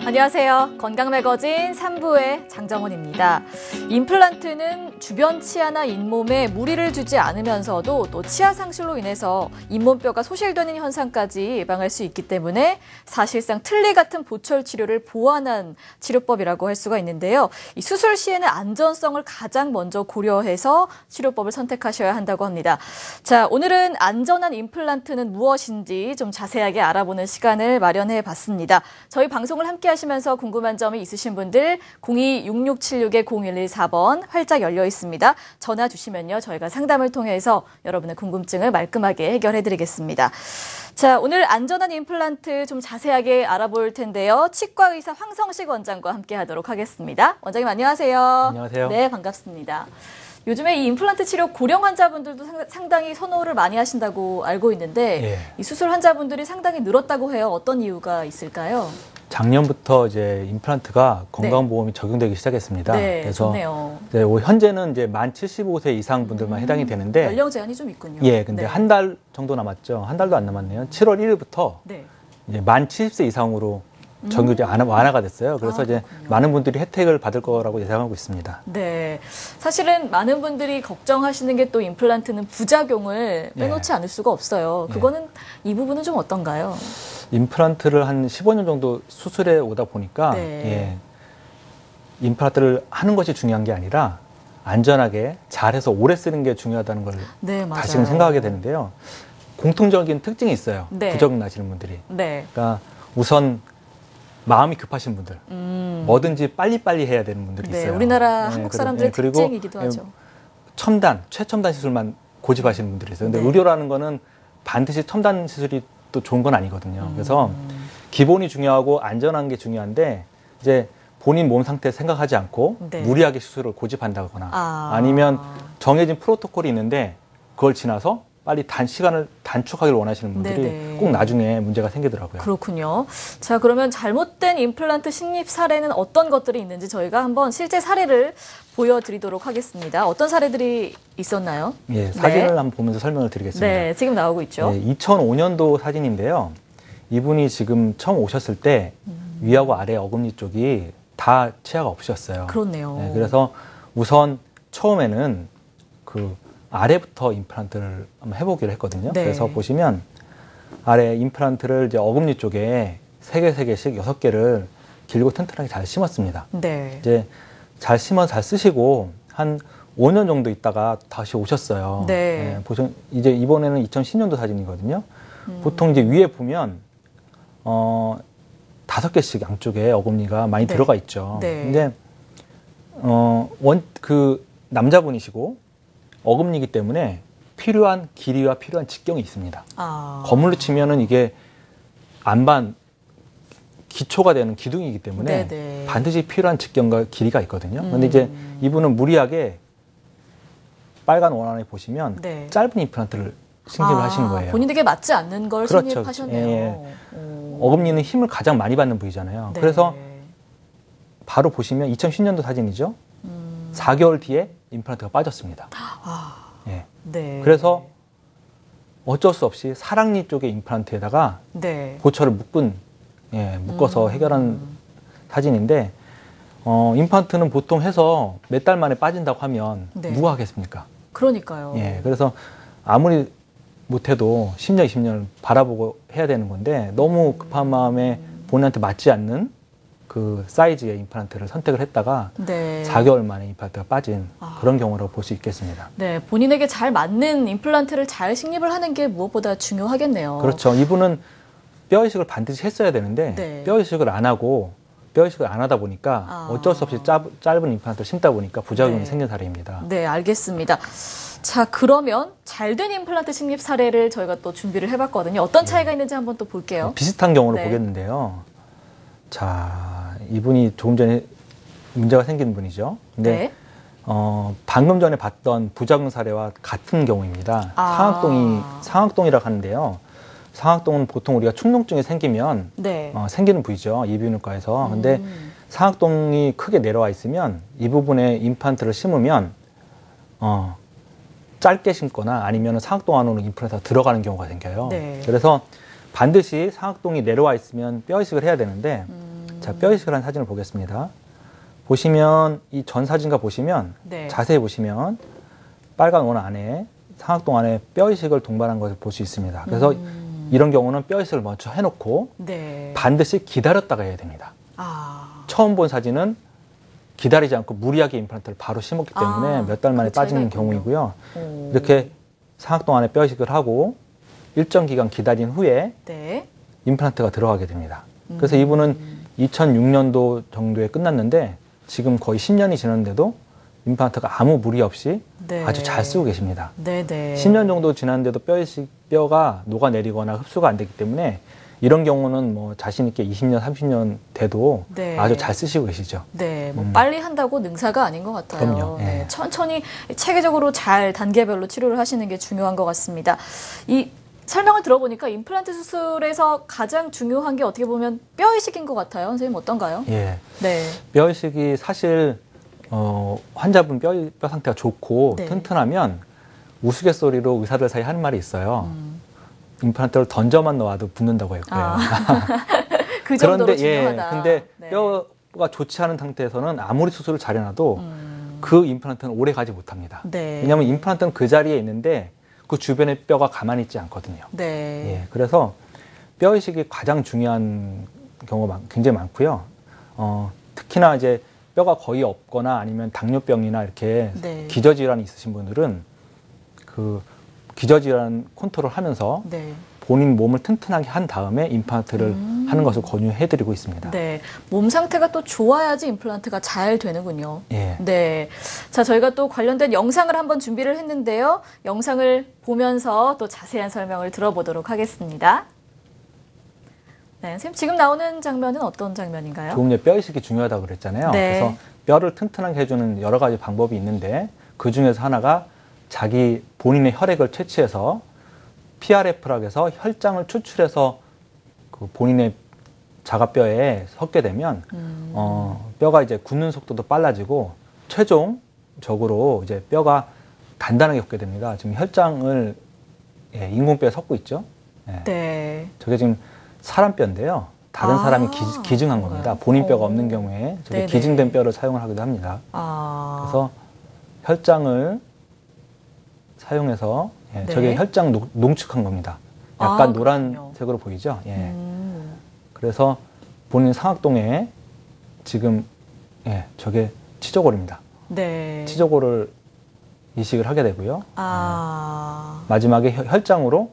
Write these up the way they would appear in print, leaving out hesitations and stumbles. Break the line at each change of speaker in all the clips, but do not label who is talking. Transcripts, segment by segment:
안녕하세요. 건강매거진 3부의 장정원입니다. 임플란트는 주변 치아나 잇몸에 무리를 주지 않으면서도 또 치아 상실로 인해서 잇몸뼈가 소실되는 현상까지 예방할 수 있기 때문에 사실상 틀니 같은 보철 치료를 보완한 치료법이라고 할 수가 있는데요. 이 수술 시에는 안전성을 가장 먼저 고려해서 치료법을 선택하셔야 한다고 합니다. 자, 오늘은 안전한 임플란트는 무엇인지 좀 자세하게 알아보는 시간을 마련해 봤습니다. 저희 방송을 함께 하시면서 궁금한 점이 있으신 분들 02-6676-0114번 활짝 열려 있습니다. 전화 주시면요. 저희가 상담을 통해서 여러분의 궁금증을 말끔하게 해결해 드리겠습니다. 자, 오늘 안전한 임플란트 좀 자세하게 알아볼 텐데요. 치과 의사 황성식 원장과 함께 하도록 하겠습니다. 원장님 안녕하세요.
안녕하세요.
네, 반갑습니다. 요즘에 이 임플란트 치료 고령 환자분들도 상당히 선호를 많이 하신다고 알고 있는데
예.
이 수술 환자분들이 상당히 늘었다고 해요. 어떤 이유가 있을까요?
작년부터 이제 임플란트가 건강보험이 적용되기 시작했습니다.
네,
그래서
좋네요.
이제 현재는 이제 만 75세 이상 분들만 해당이 되는데
연령 제한이 좀 있군요.
예, 근데
네.
한 달 정도 남았죠. 한 달도 안 남았네요. 7월 1일부터
네.
이제 만 70세 이상으로 적용이 완화가 됐어요. 그래서 이제
그렇군요.
많은 분들이 혜택을 받을 거라고 예상하고 있습니다.
네, 사실은 많은 분들이 걱정하시는 게 또 임플란트는 부작용을 빼놓지 않을 수가 없어요. 그거는 이 부분은 좀 어떤가요?
임플란트를 한 15년 정도 수술해 오다 보니까
네.
임플란트를 하는 것이 중요한 게 아니라 안전하게 잘해서 오래 쓰는 게 중요하다는 걸
네, 맞아요.
다시금 생각하게 되는데요. 공통적인 특징이 있어요.
네.
부작용 나시는 분들이.
네.
그러니까 우선 마음이 급하신 분들, 뭐든지 빨리빨리 해야 되는 분들이
네,
있어요.
우리나라 한국 사람들의
그리고
특징이기도 하죠.
최첨단 시술만 고집하시는 분들이 있어요. 근데
네.
의료라는 거는 반드시 첨단 시술이 또 좋은 건 아니거든요. 그래서 기본이 중요하고 안전한 게 중요한데 이제 본인 몸 상태 생각하지 않고
네.
무리하게 수술을 고집한다거나 아니면 정해진 프로토콜이 있는데 그걸 지나서 빨리 시간을 단축하기를 원하시는 분들이
네네.
꼭 나중에 문제가 생기더라고요.
그렇군요. 자, 그러면 잘못된 임플란트 식립 사례는 어떤 것들이 있는지 저희가 한번 실제 사례를 보여드리도록 하겠습니다. 어떤 사례들이 있었나요?
예, 사진을
네.
한번 보면서 설명을 드리겠습니다.
네, 지금 나오고 있죠.
2005년도 사진인데요. 이분이 지금 처음 오셨을 때 위하고 아래 어금니 쪽이 다 치아가 없으셨어요.
그렇네요.
네, 그래서 우선 처음에는 그 아래부터 임플란트를 한번 해보기로 했거든요.
네.
그래서 보시면 아래 임플란트를 이제 어금니 쪽에 3개씩 6개를 길고 튼튼하게 잘 심었습니다.
네.
이제 잘 심어 잘 쓰시고 한 5년 정도 있다가 다시 오셨어요.
네.
이제 이번에는 2010년도 사진이거든요. 보통 이제 위에 보면 5개씩 양쪽에 어금니가 많이
네.
들어가 있죠.
네.
근데 그 남자분이시고 어금니이기 때문에 필요한 길이와 필요한 직경이 있습니다. 거물로 치면은 이게 안반 기초가 되는 기둥이기 때문에
네네.
반드시 필요한 직경과 길이가 있거든요. 근데 이제 이분은 무리하게 빨간 원안에 보시면
네.
짧은 임플란트를 식립을 하시는 거예요.
본인에게 맞지 않는 걸
그렇죠.
식립하셨네요.
예. 어금니는 힘을 가장 많이 받는 부위잖아요.
네.
그래서 바로 보시면 2010년도 사진이죠. 4개월 뒤에 임플란트가 빠졌습니다. 예.
네.
그래서 어쩔 수 없이 사랑니 쪽의 임플란트에다가
네.
보철을 묶어서 해결한 사진인데 임플란트는 보통 해서 몇 달 만에 빠진다고 하면
네.
누가 하겠습니까?
그러니까요.
예, 그래서 아무리 못해도 10년, 20년을 바라보고 해야 되는 건데 너무 급한 마음에 본인한테 맞지 않는 그 사이즈의 임플란트를 선택을 했다가
네.
4개월 만에 임플란트가 빠진 그런 경우라고 볼 수 있겠습니다.
네, 본인에게 잘 맞는 임플란트를 잘 식립을 하는 게 무엇보다 중요하겠네요.
그렇죠. 이분은 뼈 이식을 반드시 했어야 되는데
네.
뼈 이식을 안 하다 보니까 어쩔 수 없이 짧은 임플란트를 심다 보니까 부작용이
네.
생긴 사례입니다.
네, 알겠습니다. 자, 그러면 잘된 임플란트 식립 사례를 저희가 또 준비를 해봤거든요. 어떤 차이가 있는지 한번 또 볼게요.
비슷한 경우를
네.
보겠는데요. 자, 이분이 조금 전에 문제가 생긴 분이죠. 근데
네.
방금 전에 봤던 부작용 사례와 같은 경우입니다. 상악동이라고 하는데요. 상악동은 보통 우리가 축농증이 생기면
네.
생기는 부위죠. 이비인후과에서. 근데 상악동이 크게 내려와 있으면 이 부분에 임플란트를 심으면 짧게 심거나 아니면 상악동 안으로 임플란트가 들어가는 경우가 생겨요.
네.
그래서 반드시 상악동이 내려와 있으면 뼈 이식을 해야 되는데 자, 뼈 이식을 한 사진을 보겠습니다. 보시면 이 전 사진과 보시면
네.
자세히 보시면 빨간 원 안에 상악동 안에 뼈 이식을 동반한 것을 볼 수 있습니다. 그래서 이런 경우는 뼈 이식을 먼저 해놓고
네.
반드시 기다렸다가 해야 됩니다.
아.
처음 본 사진은 기다리지 않고 무리하게 임플란트를 바로 심었기 때문에 몇 달 만에
그 차이가
빠지는
있군요.
경우이고요.
오.
이렇게 상악동 안에 뼈 이식을 하고 일정 기간 기다린 후에
네.
임플란트가 들어가게 됩니다. 그래서 이분은 2006년도 정도에 끝났는데 지금 거의 10년이 지났는데도 임플란트가 아무 무리 없이
네.
아주 잘 쓰고 계십니다.
네네.
10년 정도 지났는데도 뼈가 녹아내리거나 흡수가 안 되기 때문에 이런 경우는 뭐 자신 있게 20년, 30년 돼도
네.
아주 잘 쓰시고 계시죠.
네, 뭐 빨리 한다고 능사가 아닌 것 같아요.
그럼요.
네,
예.
천천히 체계적으로 잘 단계별로 치료를 하시는 게 중요한 것 같습니다. 이 설명을 들어보니까 임플란트 수술에서 가장 중요한 게 어떻게 보면 뼈 이식인 것 같아요. 선생님 어떤가요?
예.
네.
뼈 이식이 사실 환자분 뼈 상태가 좋고
네.
튼튼하면 우스갯소리로 의사들 사이에 하는 말이 있어요. 임플란트를 던져만 넣어도 붙는다고 했고요.
그 정도로
그런데
중요하다.
근데
네.
뼈가 좋지 않은 상태에서는 아무리 수술을 잘해놔도 그 임플란트는 오래 가지 못합니다.
네.
왜냐하면 임플란트는 그 자리에 있는데 그 주변에 뼈가 가만히 있지 않거든요.
네.
예, 그래서 뼈 이식이 가장 중요한 경우가 굉장히 많고요. 특히나 이제 뼈가 거의 없거나 아니면 당뇨병이나 이렇게
네.
기저질환이 있으신 분들은 그 기저질환 컨트롤하면서
네.
본인 몸을 튼튼하게 한 다음에 임플란트를 하는 것을 권유해드리고 있습니다.
네. 몸 상태가 또 좋아야지 임플란트가 잘 되는군요.
예.
네. 자, 저희가 또 관련된 영상을 한번 준비를 했는데요. 영상을 보면서 또 자세한 설명을 들어보도록 하겠습니다. 네, 선생님 지금 나오는 장면은 어떤 장면인가요?
조금 전에 뼈 이식이 중요하다고 그랬잖아요.
네.
그래서 뼈를 튼튼하게 해주는 여러 가지 방법이 있는데 그 중에서 하나가 자기 본인의 혈액을 채취해서 PRF라고 해서 혈장을 추출해서 그 본인의 자가뼈에 섞게 되면 뼈가 이제 굳는 속도도 빨라지고 최종적으로 이제 뼈가 단단하게 걷게 됩니다. 지금 혈장을 인공뼈에 섞고 있죠. 예.
네.
저게 지금 사람 뼈인데요. 다른 사람이 기증한
그런가요?
겁니다. 본인 뼈가
오.
없는 경우에 저게
네네.
기증된 뼈를 사용을 하기도 합니다. 그래서 혈장을 사용해서
네.
저게 혈장 농축한 겁니다. 약간
그렇군요.
노란색으로 보이죠. 예. 그래서 본인 상악동에 지금 저게 치조골입니다.
네.
치조골을 이식을 하게 되고요.
아.
마지막에 혈장으로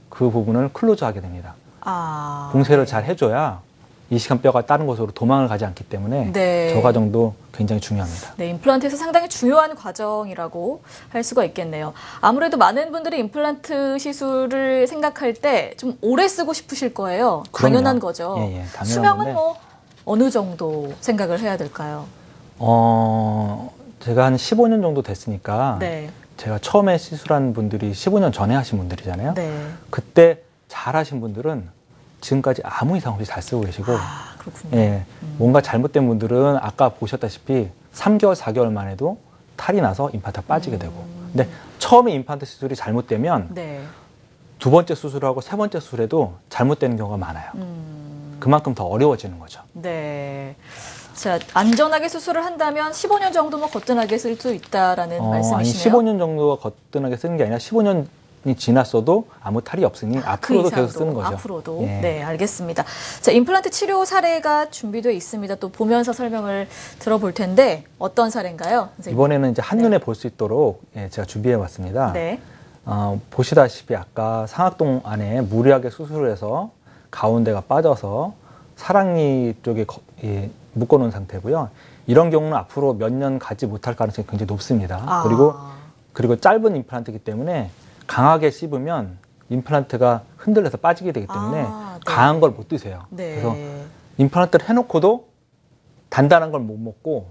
그 부분을 클로즈하게 됩니다.
아.
봉쇄를 잘 해줘야 이식한 뼈가 다른 곳으로 도망을 가지 않기 때문에
네.
저 과정도 굉장히 중요합니다.
네, 임플란트에서 상당히 중요한 과정이라고 할 수가 있겠네요. 아무래도 많은 분들이 임플란트 시술을 생각할 때 좀 오래 쓰고 싶으실 거예요.
그럼요.
당연한 거죠.
예, 예, 당연한
수명은
건데.
뭐 어느 정도 생각을 해야 될까요?
제가 한 15년 정도 됐으니까
네.
제가 처음에 시술한 분들이 15년 전에 하신 분들이잖아요.
네.
그때 잘 하신 분들은 지금까지 아무 이상 없이 잘 쓰고 계시고
아, 그렇군요.
예, 뭔가 잘못된 분들은 아까 보셨다시피 3개월, 4개월 만에도 탈이 나서 임플란트가 빠지게 되고 근데 처음에 임플란트 시술이 잘못되면
네.
두 번째 수술하고 세 번째 수술에도 잘못되는 경우가 많아요. 그만큼 더 어려워지는 거죠.
네. 자, 안전하게 수술을 한다면 15년 정도면 거뜬하게 쓸 수 있다라는
아니,
말씀이시네요.
15년 정도가 거뜬하게 쓰는 게 아니라 15년이 지났어도 아무 탈이 없으니 앞으로도
그
계속
이상으로,
쓰는 거죠.
앞으로도.
예.
네, 알겠습니다. 자, 임플란트 치료 사례가 준비되어 있습니다. 또 보면서 설명을 들어볼 텐데 어떤 사례인가요, 선생님?
이번에는 이제 한눈에 볼 수 있도록 제가 준비해 봤습니다.
네.
보시다시피 아까 상악동 안에 무리하게 수술을 해서 가운데가 빠져서 사랑니 쪽에 묶어놓은 상태고요. 이런 경우는 앞으로 몇 년 가지 못할 가능성이 굉장히 높습니다. 그리고 짧은 임플란트이기 때문에 강하게 씹으면 임플란트가 흔들려서 빠지게 되기 때문에
네.
강한 걸 못 드세요.
네.
그래서 임플란트를 해놓고도 단단한 걸 못 먹고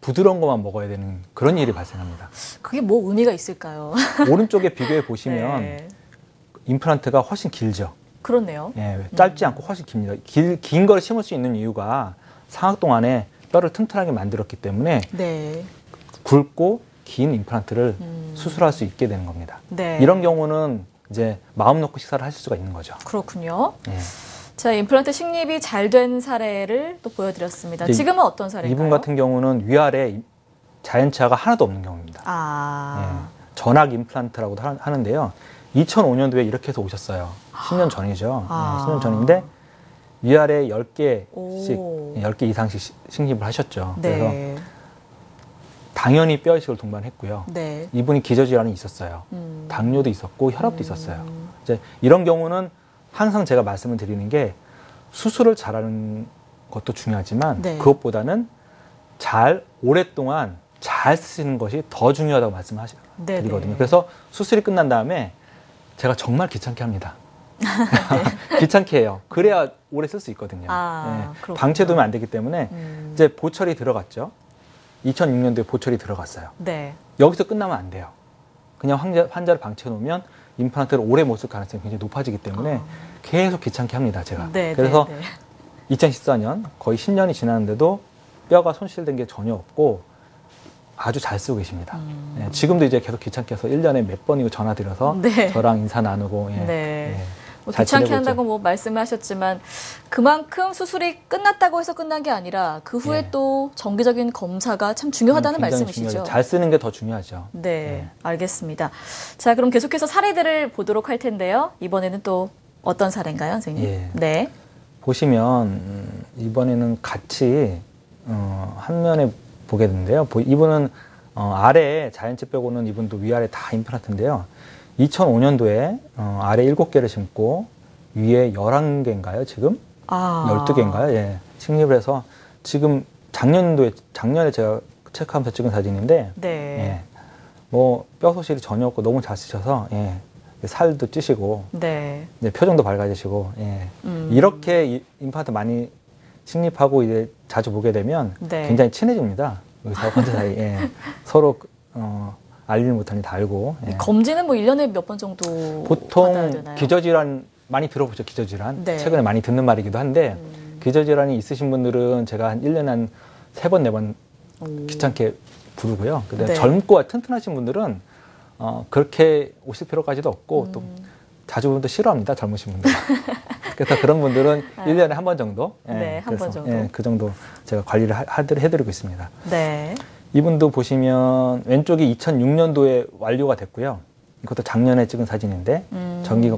부드러운 것만 먹어야 되는 그런 일이 발생합니다.
그게 뭐 의미가 있을까요?
오른쪽에 비교해 보시면
네.
임플란트가 훨씬 길죠.
그렇네요.
짧지 않고 훨씬 깁니다. 긴 걸 심을 수 있는 이유가 상악동 안에 뼈를 튼튼하게 만들었기 때문에
네.
굵고 긴 임플란트를 수술할 수 있게 되는 겁니다.
네.
이런 경우는 이제 마음 놓고 식사를 하실 수가 있는 거죠.
그렇군요.
예.
자, 임플란트 식립이 잘 된 사례를 또 보여드렸습니다. 지금은 어떤 사례인가요?
이분 같은 경우는 위아래 자연치아가 하나도 없는 경우입니다. 전악 임플란트라고도 하는데요. 2005년도에 이렇게 해서 오셨어요. 10년 전이죠. 10년 전인데 위아래 10개씩, 10개 이상씩 식립을 하셨죠.
네.
그래서 당연히 뼈이식을 동반했고요.
네.
이분이 기저질환이 있었어요. 당뇨도 있었고 혈압도 있었어요. 이제 이런 경우는 항상 제가 말씀을 드리는 게 수술을 잘하는 것도 중요하지만
네.
그것보다는 오랫동안 잘 쓰시는 것이 더 중요하다고 말씀드리거든요. 그래서 수술이 끝난 다음에 제가 정말 귀찮게 합니다. 네. 귀찮게 해요. 그래야 오래 쓸 수 있거든요. 네. 방치해두면 안 되기 때문에 이제 보철이 들어갔죠. 2006년도에 보철이 들어갔어요.
네.
여기서 끝나면 안 돼요. 그냥 환자를 방치해 놓으면 임플란트를 오래 못 쓸 가능성이 굉장히 높아지기 때문에 계속 귀찮게 합니다, 제가.
네,
그래서
네, 네.
2014년 거의 10년이 지났는데도 뼈가 손실된 게 전혀 없고 아주 잘 쓰고 계십니다. 네, 지금도 이제 계속 귀찮게 해서 1년에 몇 번이고 전화드려서
네.
저랑 인사 나누고
네. 뭐 귀찮게 한다고 뭐 말씀을 하셨지만 그만큼 수술이 끝났다고 해서 끝난 게 아니라 그 후에
네.
또 정기적인 검사가 참 중요하다는 말씀이시죠.
중요하죠. 잘 쓰는 게 더 중요하죠.
네, 알겠습니다. 자, 그럼 계속해서 사례들을 보도록 할 텐데요. 이번에는 또 어떤 사례인가요, 선생님?
예.
네.
보시면 이번에는 같이 한 면에 보게 되는데요. 이분은 아래 자연치 빼고는 이분도 위아래 다 임플란트인데요. 2005년도에 아래 7개를 심고 위에 11개인가요, 지금? 12개인가요? 예. 식립을 해서 지금 작년에 제가 체크하면서 찍은 사진인데,
네.
예. 뭐, 뼈 소실이 전혀 없고 너무 잘 쓰셔서, 예. 살도 찌시고,
네.
이제 표정도 밝아지시고, 예. 이렇게 임플란트 많이 식립하고 이제 자주 보게 되면
네.
굉장히 친해집니다. 의사 환자 사이에. 서로, 알리는 못하니 다 알고. 예.
검진은 뭐 1년에 몇 번 정도
보통
받아야 되나요?
기저질환 많이 들어보죠, 기저질환.
네.
최근에 많이 듣는 말이기도 한데, 기저질환이 있으신 분들은 제가 한 1년에 한 3번, 4번 귀찮게 부르고요. 근데
네.
젊고 튼튼하신 분들은 그렇게 오실 필요까지도 없고, 또 자주 보면 또 싫어합니다, 젊으신 분들. 그래서 그런 분들은 1년에 한 번 정도. 예,
네, 한 번 정도.
예, 그 정도 제가 관리를 해드리고 있습니다.
네.
이분도 보시면 왼쪽이 2006년도에 완료가 됐고요. 이것도 작년에 찍은 사진인데 정기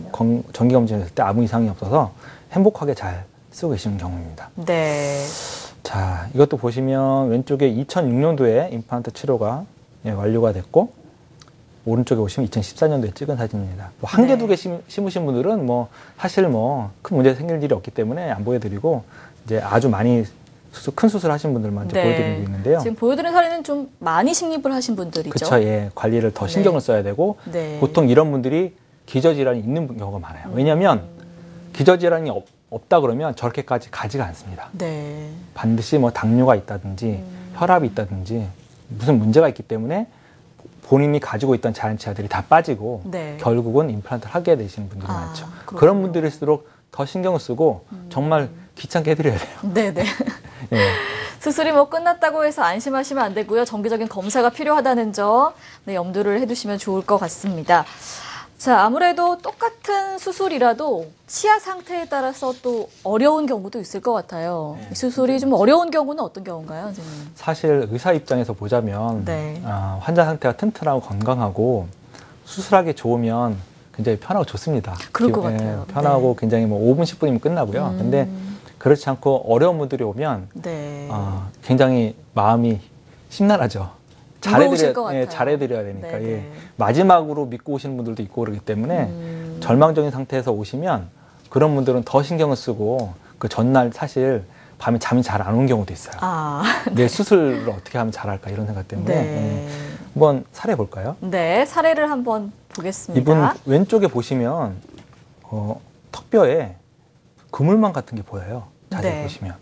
검진했을 때 아무 이상이 없어서 행복하게 잘 쓰고 계시는 경우입니다.
네.
자, 이것도 보시면 왼쪽에 2006년도에 임플란트 치료가 완료가 됐고 오른쪽에 보시면 2014년도에 찍은 사진입니다. 뭐 한 개, 두 개 심으신 분들은 뭐 사실 뭐 큰 문제 생길 일이 없기 때문에 안 보여드리고 이제 아주 많이 큰 수술 하신 분들만 이제 보여드리고 있는데요.
지금 보여드린 사례는 좀 많이 식립을 하신 분들이죠.
그렇죠. 예. 관리를 더 신경을 써야 되고 보통 이런 분들이 기저질환이 있는 경우가 많아요. 왜냐하면 기저질환이 없다 그러면 저렇게까지 가지가 않습니다.
네.
반드시 뭐 당뇨가 있다든지 혈압이 있다든지 무슨 문제가 있기 때문에 본인이 가지고 있던 자연치아들이 다 빠지고 결국은 임플란트를 하게 되시는 분들이 많죠.
그렇군요.
그런 분들일수록 더 신경을 쓰고 정말 귀찮게 해드려야 돼요.
네네.
예.
수술이 뭐 끝났다고 해서 안심하시면 안 되고요. 정기적인 검사가 필요하다는 점 염두를 해두시면 좋을 것 같습니다. 자, 아무래도 똑같은 수술이라도 치아 상태에 따라서 또 어려운 경우도 있을 것 같아요. 이 수술이 좀 어려운 경우는 어떤 경우인가요, 선생님?
사실 의사 입장에서 보자면 환자 상태가 튼튼하고 건강하고 수술하기 좋으면 굉장히 편하고 좋습니다.
그럴 것 같아요.
편하고 굉장히 뭐 5분, 10분이면 끝나고요. 근데 그렇지 않고 어려운 분들이 오면 굉장히 마음이 심란하죠. 잘해드려야 되니까. 예. 마지막으로 믿고 오시는 분들도 있고 그러기 때문에 절망적인 상태에서 오시면 그런 분들은 더 신경을 쓰고 그 전날 사실 밤에 잠이 잘 안 오는 경우도 있어요. 내 수술을 어떻게 하면 잘할까 이런 생각 때문에 한번 사례 볼까요?
네, 사례를 한번 보겠습니다.
이분 왼쪽에 보시면 턱뼈에 그물망 같은 게 보여요. 자세히 보시면.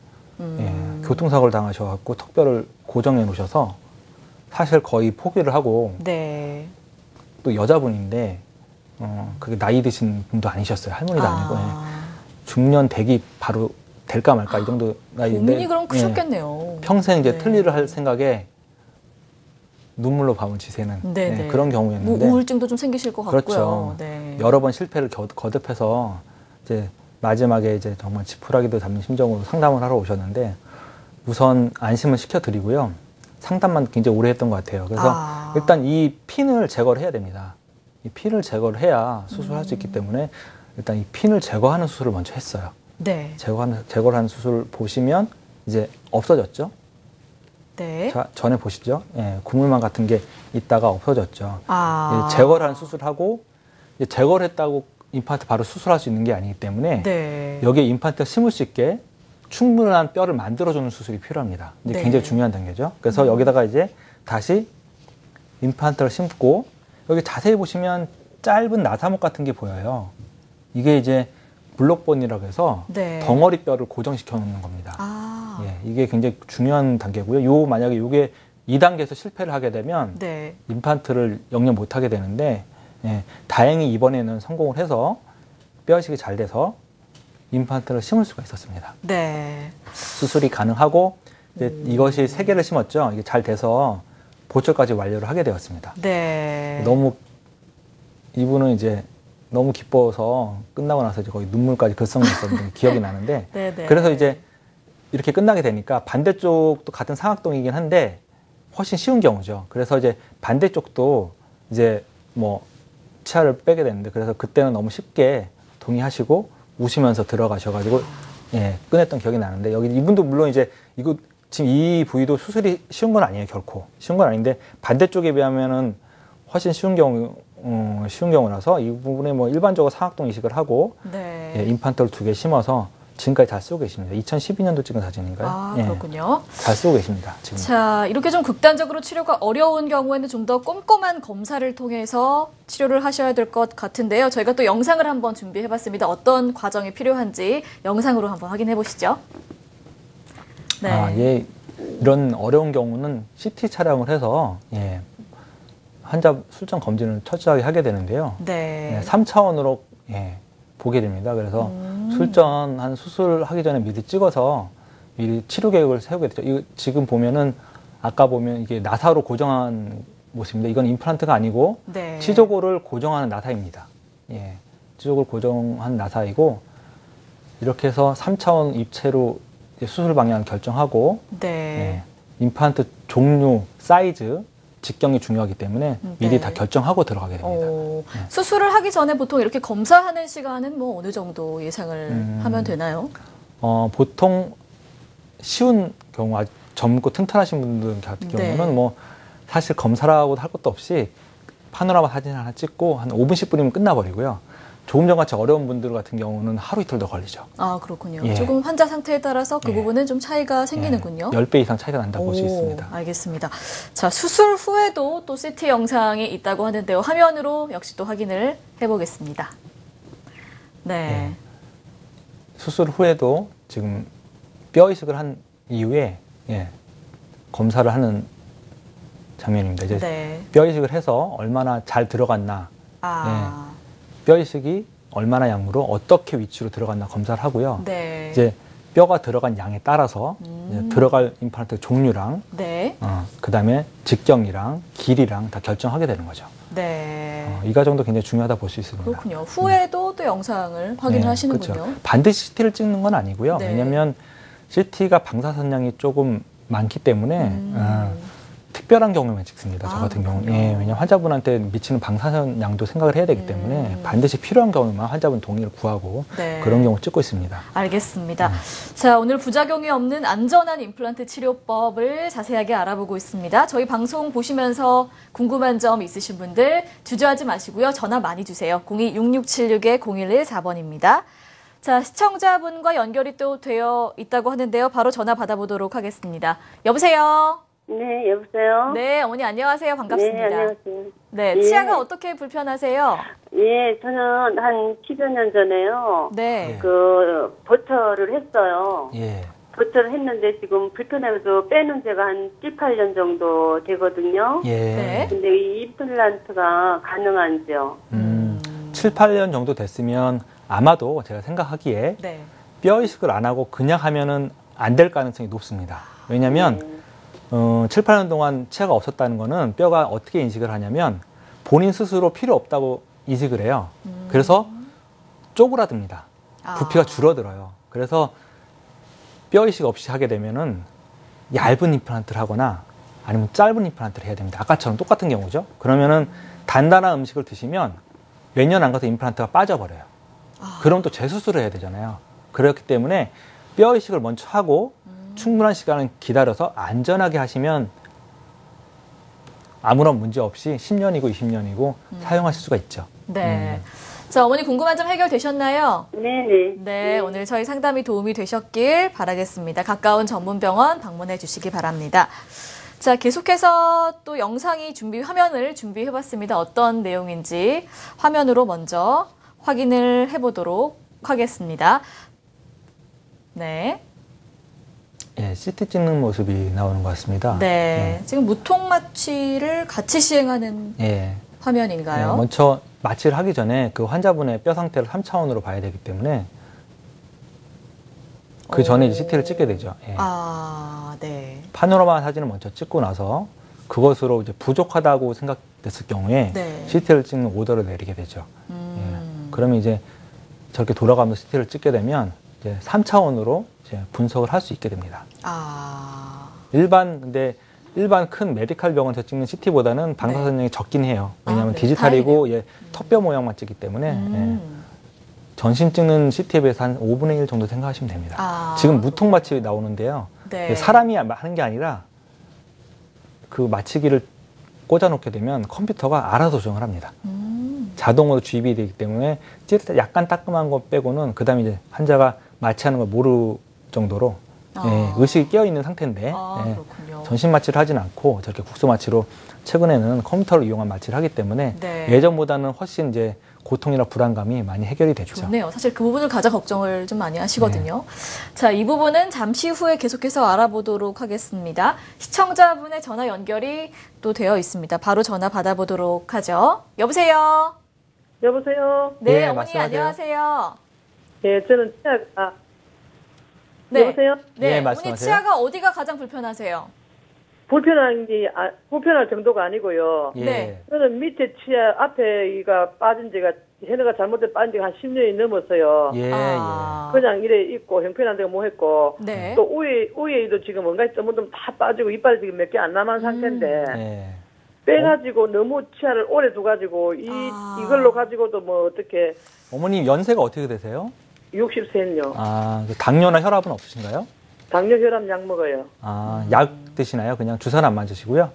예, 교통사고를 당하셔갖고 턱뼈를 고정해 놓으셔서 사실 거의 포기를 하고 또 여자분인데 그게 나이 드신 분도 아니셨어요. 할머니도 아니고 중년 대기 바로 될까 말까 이 정도 나이인데
고민이 그럼 크셨겠네요.
평생 이제 틀니를 할 생각에 눈물로 밤을 지새는 그런 경우였는데
뭐 우울증도 좀 생기실 것 같고요.
그렇죠. 여러 번 실패를 거듭해서 이제 마지막에 이제 정말 지푸라기도 잡는 심정으로 상담을 하러 오셨는데 우선 안심을 시켜드리고요. 상담만 굉장히 오래 했던 것 같아요. 그래서 일단 이 핀을 제거를 해야 됩니다. 이 핀을 제거를 해야 수술을 할 수 있기 때문에 일단 이 핀을 제거하는 수술을 먼저 했어요.
네.
제거를 하는 수술 보시면 이제 없어졌죠.
네.
자, 전에 보시죠. 예, 구물망 같은 게 있다가 없어졌죠. 예, 제거를 하는 수술하고 이제 제거를 했다고 임플란트 바로 수술할 수 있는 게 아니기 때문에
네.
여기에 임플란트가 심을 수 있게 충분한 뼈를 만들어주는 수술이 필요합니다. 이제
네.
굉장히 중요한 단계죠. 그래서 여기다가 이제 다시 임플란트를 심고 여기 자세히 보시면 짧은 나사목 같은 게 보여요. 이게 이제 블록본이라고 해서
네.
덩어리 뼈를 고정시켜 놓는 겁니다. 예, 이게 굉장히 중요한 단계고요. 만약에 이게 2단계에서 실패를 하게 되면
네.
임플란트를 영영 못 하게 되는데 예, 다행히 이번에는 성공을 해서 뼈이식이 잘 돼서 임플란트를 심을 수가 있었습니다.
네.
수술이 가능하고 이제 이것이 3개를 심었죠. 이게 잘 돼서 보철까지 완료를 하게 되었습니다.
네.
이분은 이제 너무 기뻐서 끝나고 나서 이제 거의 눈물까지 글썽였었는데 기억이 나는데
네네.
그래서 이제 이렇게 끝나게 되니까 반대쪽도 같은 상악동이긴 한데 훨씬 쉬운 경우죠. 그래서 이제 반대쪽도 이제 뭐 치아를 빼게 됐는데 그래서 그때는 너무 쉽게 동의하시고 우시면서 들어가셔가지고 예, 꺼냈던 기억이 나는데 여기 이분도 물론 이제 이거 지금 이 부위도 수술이 쉬운 건 아니에요. 결코 쉬운 건 아닌데 반대쪽에 비하면은 훨씬 쉬운 경우라서 이 부분에 뭐 일반적으로 상악동 이식을 하고
네.
예, 임플란트를 2개 심어서 지금까지 잘 쓰고 계십니다. 2012년도 찍은 사진인가요? 예,
그렇군요.
잘 쓰고 계십니다. 지금.
자, 이렇게 좀 극단적으로 치료가 어려운 경우에는 좀 더 꼼꼼한 검사를 통해서 치료를 하셔야 될 것 같은데요. 저희가 또 영상을 한번 준비해봤습니다. 어떤 과정이 필요한지 영상으로 한번 확인해 보시죠. 네.
예, 이런 어려운 경우는 CT 촬영을 해서 예, 환자 술전 검진을 철저하게 하게 되는데요.
네.
예, 3차원으로 예, 보게 됩니다. 그래서 술전 한 수술하기 전에 미리 찍어서 미리 치료 계획을 세우게 되죠. 이거 지금 보면은 아까 보면 이게 나사로 고정한 모습입니다. 이건 임플란트가 아니고
네.
치조골을 고정하는 나사입니다. 예, 치조골 고정한 나사이고 이렇게 해서 3차원 입체로 이제 수술 방향 결정하고
네.
예, 임플란트 종류, 사이즈, 직경이 중요하기 때문에 미리
네.
다 결정하고 들어가게 됩니다.
수술을 하기 전에 보통 이렇게 검사하는 시간은 뭐 어느 정도 예상을 하면 되나요?
보통 쉬운 경우, 아주 젊고 튼튼하신 분들 같은 경우는
네.
뭐 사실 검사라고 할 것도 없이 파노라마 사진 하나 찍고 한 5분, 10분이면 끝나버리고요. 조금 전같이 어려운 분들 같은 경우는 하루 이틀 더 걸리죠.
아, 그렇군요.
예.
조금 환자 상태에 따라서 그
예.
부분은 좀 차이가 생기는군요.
10배 이상 차이가 난다고 볼 수 있습니다.
알겠습니다. 자, 수술 후에도 또 CT 영상이 있다고 하는데요. 화면으로 역시 또 확인을 해보겠습니다. 네.
수술 후에도 지금 뼈 이식을 한 이후에 예, 검사를 하는 장면입니다. 이제
네.
뼈 이식을 해서 얼마나 잘 들어갔나, 뼈 이식이 얼마나 양으로 어떻게 위치로 들어갔나 검사를 하고요.
네.
이제 뼈가 들어간 양에 따라서 이제 들어갈 임플란트 종류랑
네.
그다음에 직경이랑 길이랑 다 결정하게 되는 거죠.
네.
이 과정도 굉장히 중요하다 볼 수 있습니다.
그렇군요. 후에도 또 영상을 확인을 하시는군요.
그렇죠. 반드시 CT를 찍는 건 아니고요.
네.
왜냐하면 CT가 방사선량이 조금 많기 때문에 특별한 경우만 찍습니다. 저 같은 경우는. 예, 왜냐하면 환자분한테 미치는 방사선 양도 생각을 해야 되기 때문에 반드시 필요한 경우만 환자분 동의를 구하고
네.
그런 경우 찍고 있습니다.
알겠습니다. 자, 오늘 부작용이 없는 안전한 임플란트 치료법을 자세하게 알아보고 있습니다. 저희 방송 보시면서 궁금한 점 있으신 분들 주저하지 마시고요. 전화 많이 주세요. 02-6676-0114번입니다. 자, 시청자분과 연결이 또 되어 있다고 하는데요. 바로 전화 받아보도록 하겠습니다. 여보세요?
네, 여보세요?
네, 어머니 안녕하세요. 반갑습니다.
네, 안녕하세요.
네,
예.
치아가 어떻게 불편하세요?
예, 저는 한 10여 년 전에요.
네.
그, 보철을 했어요.
예.
보철을 했는데 지금 불편해서 빼는 지가 한 7, 8년 정도 되거든요.
예.
네.
근데 이 임플란트가 가능한지요?
7, 8년 정도 됐으면 아마도 제가 생각하기에
네.
뼈 이식을 안 하고 그냥 하면은 안 될 가능성이 높습니다. 왜냐하면 7, 8년 동안 치아가 없었다는 거는 뼈가 어떻게 인식을 하냐면 본인 스스로 필요 없다고 인식을 해요. 그래서 쪼그라듭니다. 부피가 줄어들어요. 그래서 뼈 이식 없이 하게 되면은 얇은 임플란트를 하거나 아니면 짧은 임플란트를 해야 됩니다. 아까처럼 똑같은 경우죠. 그러면은 단단한 음식을 드시면 몇 년 안 가서 임플란트가 빠져버려요. 그럼 또 재수술을 해야 되잖아요. 그렇기 때문에 뼈 이식을 먼저 하고 충분한 시간을 기다려서 안전하게 하시면 아무런 문제 없이 10년이고 20년이고 사용하실 수가 있죠.
네. 자, 어머니 궁금한 점 해결되셨나요?
네네.
네, 오늘 저희 상담이 도움이 되셨길 바라겠습니다. 가까운 전문병원 방문해 주시기 바랍니다. 자, 계속해서 또 화면을 준비해봤습니다. 어떤 내용인지 화면으로 먼저 확인을 해보도록 하겠습니다. 네.
예, CT 찍는 모습이 나오는 것 같습니다.
네. 지금 무통 마취를 같이 시행하는 화면인가요?
네, 먼저 마취를 하기 전에 그 환자분의 뼈 상태를 3차원으로 봐야 되기 때문에 그 전에 이제 CT를 찍게 되죠. 예.
네.
파노라마 사진을 먼저 찍고 나서 그것으로 이제 부족하다고 생각됐을 경우에 CT를 찍는 오더를 내리게 되죠. 예. 그러면 이제 저렇게 돌아가면서 CT를 찍게 되면 이제 3차원으로 이제 분석을 할 수 있게 됩니다. 근데 일반 큰 메디칼 병원에서 찍는 CT보다는 방사선량이 적긴 해요. 왜냐하면 디지털이고 턱뼈 모양만 찍기 때문에 전신 찍는 CT에 비해서 한 5분의 1 정도 생각하시면 됩니다. 지금 무통 마취 나오는데요. 사람이 하는 게 아니라 그 마취기를 꽂아놓게 되면 컴퓨터가 알아서 조정을 합니다. 자동으로 주입이 되기 때문에 약간 따끔한 거 빼고는 그 다음에 이제 환자가 마취하는 걸 모를 정도로 의식이 깨어있는 상태인데 전신 마취를 하진 않고 저렇게 국소 마취로 최근에는 컴퓨터를 이용한 마취를 하기 때문에 예전보다는 훨씬 이제 고통이나 불안감이 많이 해결이 됐죠.
좋네요. 사실 그 부분을 가장 걱정을 좀 많이 하시거든요. 자, 이 부분은 잠시 후에 계속해서 알아보도록 하겠습니다. 시청자분의 전화 연결이 또 되어 있습니다. 바로 전화 받아보도록 하죠. 여보세요?
여보세요?
네, 어머니
말씀하세요.
안녕하세요.
예, 저는 치아가.
네.
여보세요?
네, 어머니
말씀하세요.
치아가 어디가 가장 불편하세요?
불편할 정도가 아니고요.
네.
저는 밑에 치아 앞에 이가 빠진 지가, 헤너가 잘못돼 빠진 지가 한 10년이 넘었어요. 그냥 이래 있고, 형편한 데가 뭐 했고. 또 위에도 지금 뭔가 전부 다 빠지고, 이빨이 지금 몇 개 안 남은 상태인데. 빼가지고 너무 치아를 오래 둬가지고, 이걸로 가지고도 뭐 어떻게.
어머님 연세가 어떻게 되세요?
60세는요.
당뇨나 혈압은 없으신가요?
당뇨 혈압 약 먹어요.
약 드시나요? 그냥 주사는 안 맞으시고요?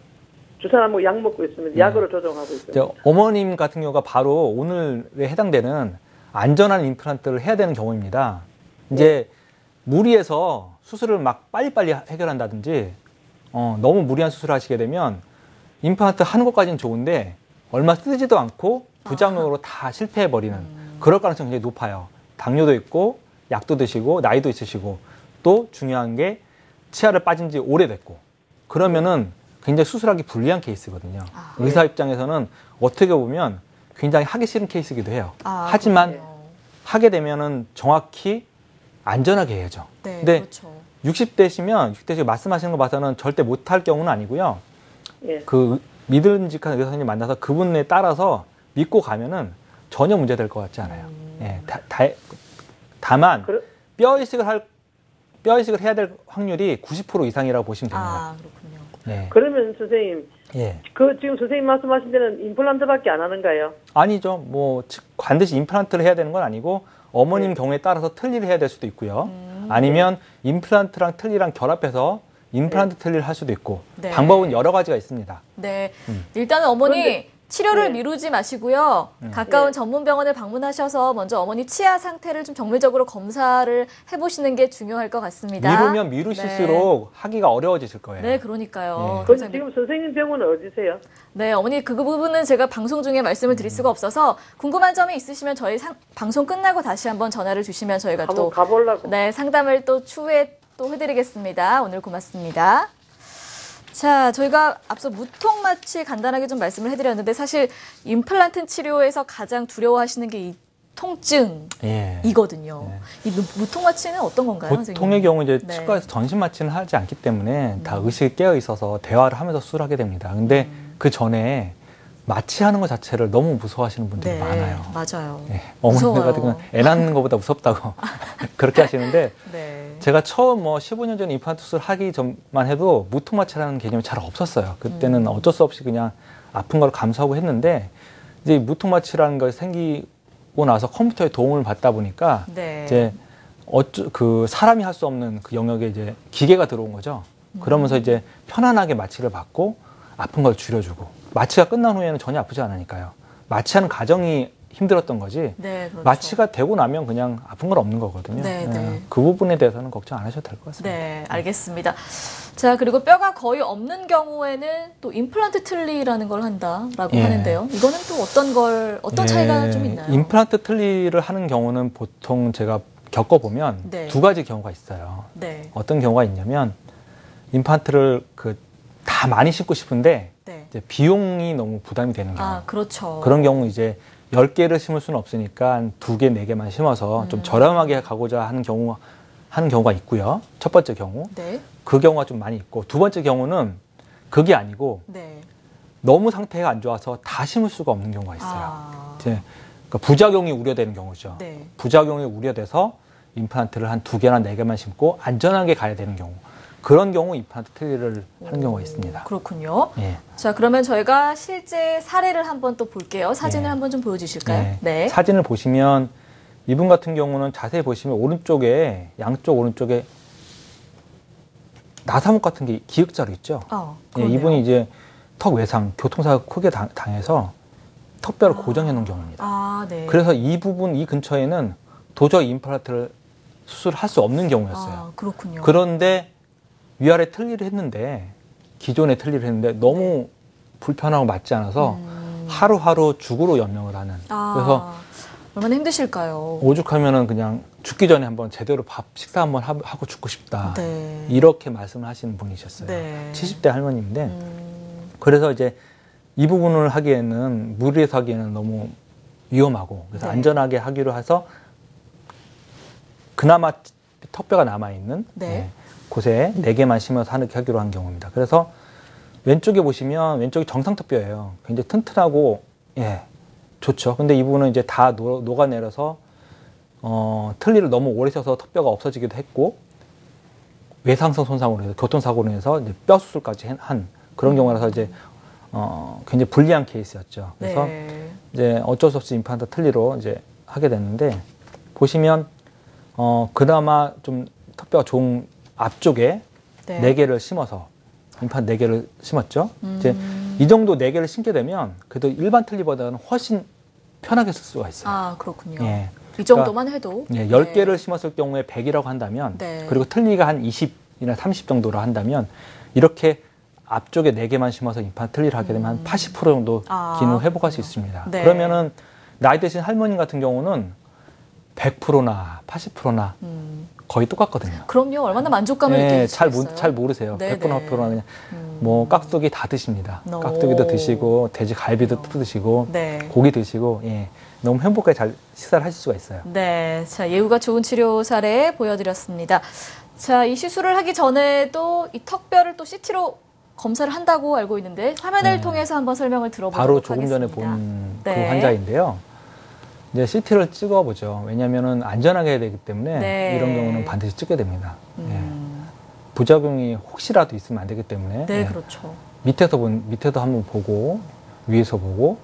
주사는 뭐 약 먹고 있습니다. 약으로 조정하고 있습니다.
어머님 같은 경우가 바로 오늘에 해당되는 안전한 임플란트를 해야 되는 경우입니다. 이제 무리해서 수술을 막 빨리빨리 해결한다든지 너무 무리한 수술을 하시게 되면 임플란트 하는 것까지는 좋은데 얼마 쓰지도 않고 부작용으로 다 실패해버리는 그럴 가능성이 굉장히 높아요. 당뇨도 있고 약도 드시고 나이도 있으시고 또 중요한 게 치아를 빠진 지 오래됐고 그러면은 굉장히 수술하기 불리한 케이스거든요. 의사 입장에서는 어떻게 보면 굉장히 하기 싫은 케이스이기도 해요. 하지만 하게 되면은 정확히 안전하게 해야죠. 근데 60대시면 60대시 말씀하시는 거 봐서는 절대 못할 경우는 아니고요. 그 믿음직한 의사 선생님 만나서 그분에 따라서 믿고 가면은 전혀 문제될 것 같지 않아요. 다만 뼈 이식을 해야 될 확률이 90% 이상이라고 보시면 됩니다.
그렇군요.
그러면 선생님, 그 지금 선생님 말씀하신 데는 임플란트밖에 안 하는가요?
아니죠. 뭐 반드시 임플란트를 해야 되는 건 아니고 어머님 경우에 따라서 틀니를 해야 될 수도 있고요. 아니면 임플란트랑 틀니랑 결합해서 임플란트 틀니를 할 수도 있고 방법은 여러 가지가 있습니다.
네, 일단은 어머니 치료를 미루지 마시고요. 가까운 전문병원을 방문하셔서 먼저 어머니 치아 상태를 좀 정밀적으로 검사를 해보시는 게 중요할 것 같습니다.
미루면 미루실수록 하기가 어려워지실 거예요.
네, 그러니까요.
그럼 지금 선생님 병원은 어디세요?
네, 어머니 그 부분은 제가 방송 중에 말씀을 드릴 수가 없어서 궁금한 점이 있으시면 저희 방송 끝나고 다시 한번 전화를 주시면 저희가
한번
또
가보려고.
상담을 또 추후에 또 해드리겠습니다. 오늘 고맙습니다. 자, 저희가 앞서 무통 마취 간단하게 좀 말씀을 해드렸는데 사실 임플란트 치료에서 가장 두려워하시는 게 이 통증이거든요. 이 무통 마취는 어떤 건가요, 선생님?
보통의 경우 이제 치과에서 전신 마취는 하지 않기 때문에 다 의식이 깨어 있어서 대화를 하면서 수술하게 됩니다. 근데 그 전에 마취하는 것 자체를 너무 무서워하시는 분들이 많아요.
맞아요.
어머니들 같은 경우는 애 낳는 것보다 무섭다고 그렇게 하시는데 제가 처음 15년 전에 임플란트 수술 하기 전만 해도 무통 마취라는 개념이 잘 없었어요. 그때는 어쩔 수 없이 그냥 아픈 걸 감수하고 했는데 이제 무통 마취라는 것이 생기고 나서 컴퓨터의 도움을 받다 보니까 이제 그 사람이 할 수 없는 그 영역에 이제 기계가 들어온 거죠. 그러면서 이제 편안하게 마취를 받고 아픈 걸 줄여주고 마취가 끝난 후에는 전혀 아프지 않으니까요. 마취하는 과정이 힘들었던 거지 그렇죠. 마취가 되고 나면 그냥 아픈 건 없는 거거든요. 그 부분에 대해서는 걱정 안 하셔도 될 것 같습니다.
네, 알겠습니다. 자, 그리고 뼈가 거의 없는 경우에는 또 임플란트 틀니라는 걸 한다라고 하는데요. 이거는 또 어떤 차이가 좀 있나요?
임플란트 틀니를 하는 경우는 보통 제가 겪어보면 두 가지 경우가 있어요. 어떤 경우가 있냐면 임플란트를 다 많이 심고 싶은데 이제 비용이 너무 부담이 되는 경우.
그렇죠.
그런 경우 이제 10개를 심을 수는 없으니까 한 2개, 4개만 심어서 좀 저렴하게 가고자 하는 경우가 있고요. 첫 번째 경우. 그 경우가 좀 많이 있고 두 번째 경우는 그게 아니고 너무 상태가 안 좋아서 다 심을 수가 없는 경우가 있어요. 이제 그러니까 부작용이 우려되는 경우죠. 부작용이 우려돼서 임플란트를 한 2개나 4개만 심고 안전하게 가야 되는 경우. 그런 경우 임플란트 틀니를 하는 경우가 있습니다.
그렇군요. 자, 그러면 저희가 실제 사례를 한번 또 볼게요. 사진을 한번 좀 보여주실까요?
사진을 보시면 이분 같은 경우는 자세히 보시면 양쪽 오른쪽에 나사목 같은 게 기역자로 있죠. 이분이 이제 턱 외상, 교통사고 크게 당해서 턱뼈를 고정해 놓은 경우입니다. 그래서 이 근처에는 도저히 임플란트를 수술할 수 없는 경우였어요.
그렇군요.
그런데 위아래 틀니를 했는데 기존에 틀니를 했는데 너무 불편하고 맞지 않아서 하루하루 죽으로 연명을 하는. 그래서
얼마나 힘드실까요?
오죽하면은 그냥 죽기 전에 한번 제대로 식사 한번 하고 죽고 싶다. 이렇게 말씀을 하시는 분이셨어요. 70대 할머니인데 그래서 이제 이 부분을 하기에는 무리해서 하기에는 너무 위험하고 그래서 안전하게 하기로 해서 그나마 턱뼈가 남아있는 곳에 4개만 심어서 하기로 한 경우입니다. 그래서 왼쪽에 보시면 왼쪽이 정상턱뼈예요. 굉장히 튼튼하고 좋죠. 근데 이 부분은 이제 다 녹아내려서 틀니를 너무 오래 써서 턱뼈가 없어지기도 했고 외상성 손상으로 해서 교통사고로 해서 이제 뼈 수술까지 한 그런 경우라서 이제 굉장히 불리한 케이스였죠. 그래서 이제 어쩔 수 없이 임플란트 틀니로 이제 하게 됐는데 보시면 그나마 좀 턱뼈가 좋은 앞쪽에 4개를 심어서 임플란트 4개를 심었죠. 이제 이 정도 4개를 심게 되면 그래도 일반 틀니보다는 훨씬 편하게 쓸 수가 있어요.
그렇군요. 이 정도만 해도
10개를 심었을 경우에 100이라고 한다면 그리고 틀니가 한 20이나 30 정도로 한다면 이렇게 앞쪽에 4개만 심어서 임플란트 틀니를 하게 되면 한 80% 정도 기능을 회복할 수 있습니다. 그러면은 나이 드신 할머니 같은 경우는 100%나 80%나 거의 똑같거든요.
그럼요. 얼마나 만족감을 느끼시겠어요?
잘 모르세요. 100%나 100%나 그냥 뭐 깍두기 다 드십니다. 깍두기도 드시고 돼지 갈비도 드시고 고기 드시고 너무 행복하게 잘 식사를 하실 수가 있어요.
자, 예후가 좋은 치료 사례 보여드렸습니다. 자, 이 시술을 하기 전에도 이 턱뼈를 또 CT로 검사를 한다고 알고 있는데 화면을 통해서 한번 설명을 들어보도록
바로
하겠습니다.
조금 전에 본 그 환자인데요. 이제 CT를 찍어보죠. 왜냐하면 안전하게 해야 되기 때문에 이런 경우는 반드시 찍게 됩니다. 부작용이 혹시라도 있으면 안 되기 때문에
그렇죠.
밑에도 한번 보고 위에서 보고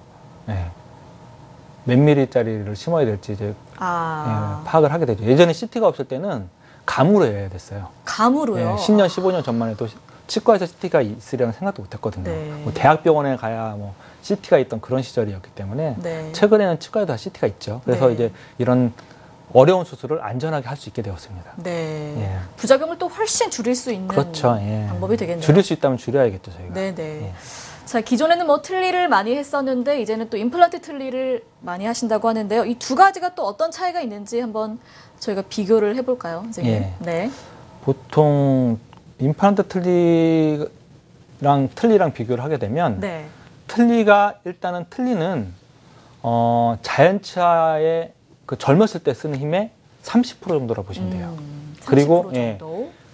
몇 밀리짜리를 심어야 될지 이제 파악을 하게 되죠. 예전에 CT가 없을 때는 감으로 해야 됐어요.
감으로요?
10년, 15년 전만 해도 치과에서 CT가 있으려는 생각도 못했거든요. 뭐 대학병원에 가야 뭐 CT가 있던 그런 시절이었기 때문에 최근에는 치과에도 다 CT가 있죠. 그래서 이제 이런 어려운 수술을 안전하게 할 수 있게 되었습니다.
부작용을 또 훨씬 줄일 수 있는 방법이 되겠네요.
줄일 수 있다면 줄여야겠죠, 저희가.
자, 기존에는 뭐 틀니를 많이 했었는데 이제는 또 임플란트 틀니를 많이 하신다고 하는데요. 이 두 가지가 또 어떤 차이가 있는지 한번 저희가 비교를 해볼까요, 선생님?
보통 임플란트 틀니랑 비교를 하게 되면 틀니는 자연치아의 그 젊었을 때 쓰는 힘의 30% 정도라고 보시면 돼요. 그리고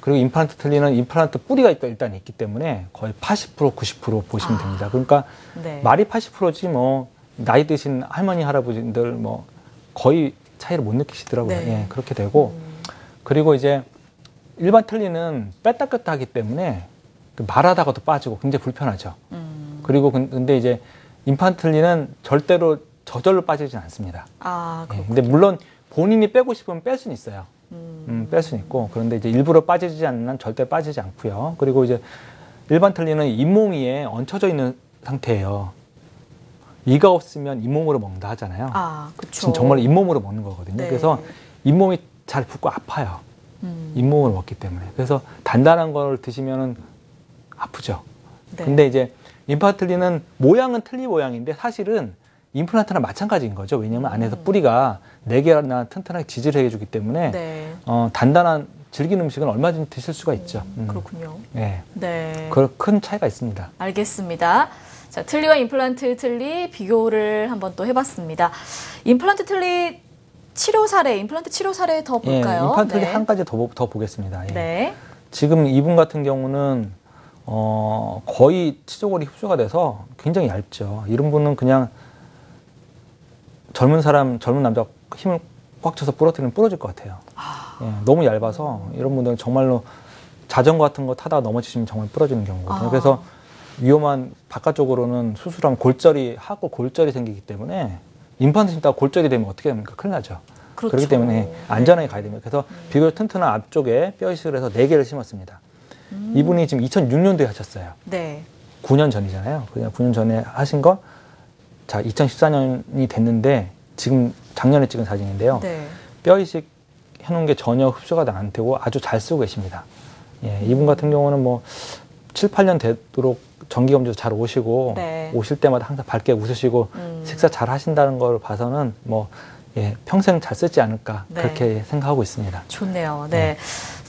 그리고 임플란트 틀니는 임플란트 뿌리가 일단 있기 때문에 거의 80%, 90% 보시면 됩니다. 그러니까
네.
말이 80%지 뭐 나이 드신 할머니, 할아버지들 뭐 거의 차이를 못 느끼시더라고요.
네.
예, 그렇게 되고 그리고 이제 일반 틀니는 뺐다 꼈다 하기 때문에 말하다가도 빠지고 굉장히 불편하죠. 그리고 근데 이제 임플란트 틀니는 절대로 저절로 빠지진 않습니다.
아,
예, 근데 물론 본인이 빼고 싶으면 뺄 수는 있어요. 뺄 수는 있고 그런데 이제 일부러 빠지지 않는 한 절대 빠지지 않고요. 그리고 이제 일반 틀니는 잇몸 위에 얹혀져 있는 상태예요. 이가 없으면 잇몸으로 먹는다 하잖아요.
아, 그렇죠.
지금 정말 잇몸으로 먹는 거거든요.
네.
그래서 잇몸이 잘 붓고 아파요. 잇몸으로 먹기 때문에. 그래서 단단한 걸 드시면은 아프죠.
네.
근데 이제 임플란트 틀니는 모양은 틀니 모양인데 사실은 임플란트랑 마찬가지인 거죠. 왜냐하면 안에서 뿌리가 4개나 튼튼하게 지지를 해주기 때문에
네.
단단한 질긴 음식은 얼마든지 드실 수가 있죠.
그렇군요.
네.
네.
큰 차이가 있습니다.
알겠습니다. 자, 틀니와 임플란트 틀니 비교를 한번 또 해봤습니다. 임플란트 틀니 치료 사례, 임플란트 치료 사례 더 볼까요?
예, 임플란트 틀니
네.
한 가지 더 보겠습니다. 예.
네.
지금 이분 같은 경우는 거의 치조골이 흡수가 돼서 굉장히 얇죠. 이런 분은 그냥 젊은 남자 힘을 꽉 쳐서 부러뜨리면 부러질 것 같아요. 예, 너무 얇아서 이런 분들은 정말로 자전거 같은 거 타다가 넘어지시면 정말 부러지는 경우거든요. 그래서 위험한 바깥쪽으로는 수술하면 하고 골절이 생기기 때문에 임플란트 심다가 골절이 되면 어떻게 됩니까? 큰일 나죠.
그렇죠.
그렇기 때문에 안전하게 가야 됩니다. 그래서 비교적 튼튼한 앞쪽에 뼈 이식을 해서 4개를 심었습니다. 이분이 지금 2006년도에 하셨어요.
네.
9년 전이잖아요. 그냥 9년 전에 하신 거, 자, 2014년이 됐는데, 지금 작년에 찍은 사진인데요.
네.
뼈 이식 해놓은 게 전혀 흡수가 안 되고 아주 잘 쓰고 계십니다. 예, 이분 같은 경우는 뭐, 7, 8년 되도록 정기검진도 잘 오시고,
네.
오실 때마다 항상 밝게 웃으시고, 식사 잘 하신다는 걸 봐서는 뭐, 예, 평생 잘 쓰지 않을까,
네.
그렇게 생각하고 있습니다.
좋네요. 네.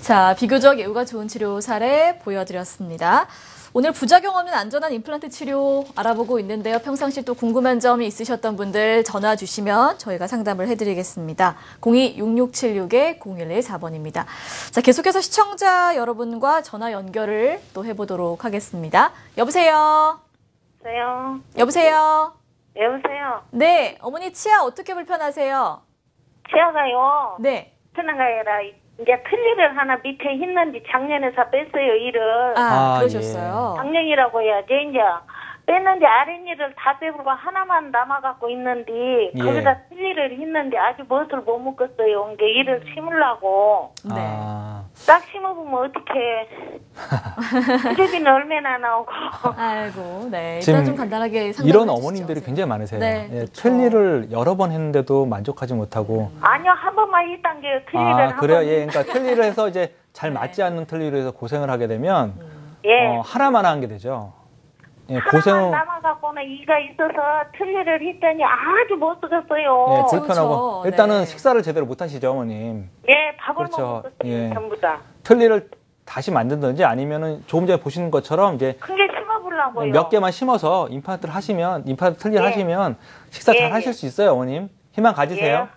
자, 비교적 예후가 좋은 치료 사례 보여드렸습니다. 오늘 부작용 없는 안전한 임플란트 치료 알아보고 있는데요. 평상시 또 궁금한 점이 있으셨던 분들 전화 주시면 저희가 상담을 해드리겠습니다. 02-6676-0114번입니다. 자, 계속해서 시청자 여러분과 전화 연결을 또 해보도록 하겠습니다. 여보세요? 여보세요?
여보세요?
네, 어머니 치아 어떻게 불편하세요?
치아가요.
네.
편한 게 아니라 이제 틀니를 하나 밑에 있는지 작년에 다 뺐어요, 이를.
그러셨어요.
작년이라고 해야지. 이제 뺐는데 아랫니를 다 빼고 하나만 남아갖고 있는데 거기다 틀니를 있는데 아주 멋을 못 묶었어요. 이게 이를 심으려고.
네.
딱 심어보면 어떡해. 수제비는 얼마나 나오고.
아이고, 네. 일단 좀 간단하게 상담해
이런
주시죠.
어머님들이 굉장히 많으세요.
네,
예,
그렇죠.
틀니를 여러 번 했는데도 만족하지 못하고.
아니요, 한 번만 했단 게요. 틀니를 한
그래요?
번.
예, 그러니까 틀니를 해서 이제 잘 맞지 않는 틀니로 해서 고생을 하게 되면,
예.
하나만 하는 게 되죠. 예,
하나만 남아갖고는 이가 있어서 틀니를 했더니 아주 못 쓰겠어요.
예,
그렇죠,
불편하고.
그렇죠.
일단은
네.
식사를 제대로 못 하시죠, 어머님.
예, 밥을
그렇죠.
못 먹었어요,
예.
전부 다.
틀니를 다시 만든든지 아니면은 조금 전에 보시는 것처럼 이제
큰 게 심어보려고요.
몇 개만 심어서 임플란트 틀니를
예.
하시면 식사 잘
예,
하실
예.
수 있어요, 어머님. 희망 가지세요.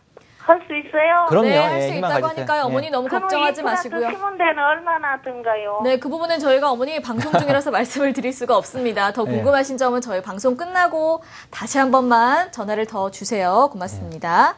할 수 있어요?
그럼요.
네, 할 수
예, 희망
있다고
가지세요.
하니까요.
예.
어머니 너무
그럼
걱정하지
임플란트
마시고요.
심은 데는 얼마나 든가요?
네, 그 부분은 저희가 어머니 방송 중이라서 말씀을 드릴 수가 없습니다. 더 궁금하신 점은 저희 방송 끝나고 다시 한 번만 전화를 더 주세요. 고맙습니다.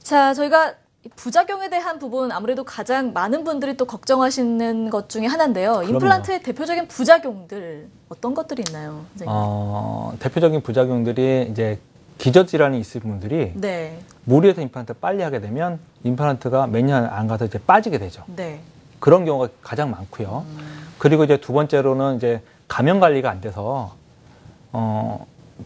자, 저희가 부작용에 대한 부분 아무래도 가장 많은 분들이 또 걱정하시는 것 중에 하나인데요.
그럼요.
임플란트의 대표적인 부작용들 어떤 것들이 있나요, 선생님?
대표적인 부작용들이 이제 기저질환이 있을 분들이
네.
무리해서 임플란트를 빨리 하게 되면 임플란트가 몇 년 안 가서 이제 빠지게 되죠.
네.
그런 경우가 가장 많고요. 그리고 이제 두 번째로는 이제 감염 관리가 안 돼서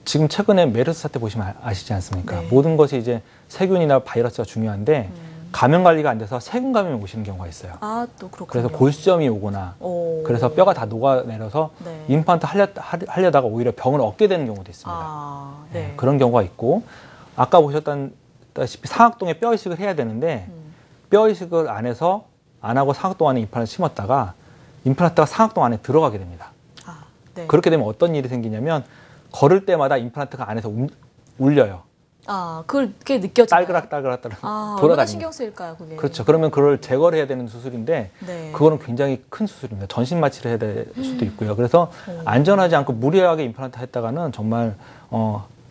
지금 최근에 메르스 사태 보시면 아시지 않습니까?
네.
모든 것이 이제 세균이나 바이러스가 중요한데 감염 관리가 안 돼서 세균 감염이 오시는 경우가 있어요.
아, 또 그렇군요.
그래서 골수염이 오거나
오.
그래서 뼈가 다 녹아내려서
네.
임플란트 하려다가 오히려 병을 얻게 되는 경우도 있습니다.
아, 네.
그런 경우가 있고 아까 보셨다시피 상악동에 뼈 이식을 해야 되는데 뼈 이식을 안 하고 상악동 안에 임플란트 심었다가 임플란트가 상악동 안에 들어가게 됩니다.
네.
그렇게 되면 어떤 일이 생기냐면 걸을 때마다 임플란트가 안에서 울려요.
그게 느껴져요.
딸그락딸그락
얼마나 신경 쓰일까요, 그게?
그렇죠. 그러면 그걸 제거를 해야 되는 수술인데 그거는 굉장히 큰 수술입니다. 전신 마취를 해야 될 수도 있고요. 그래서 안전하지 않고 무리하게 임플란트 했다가는 정말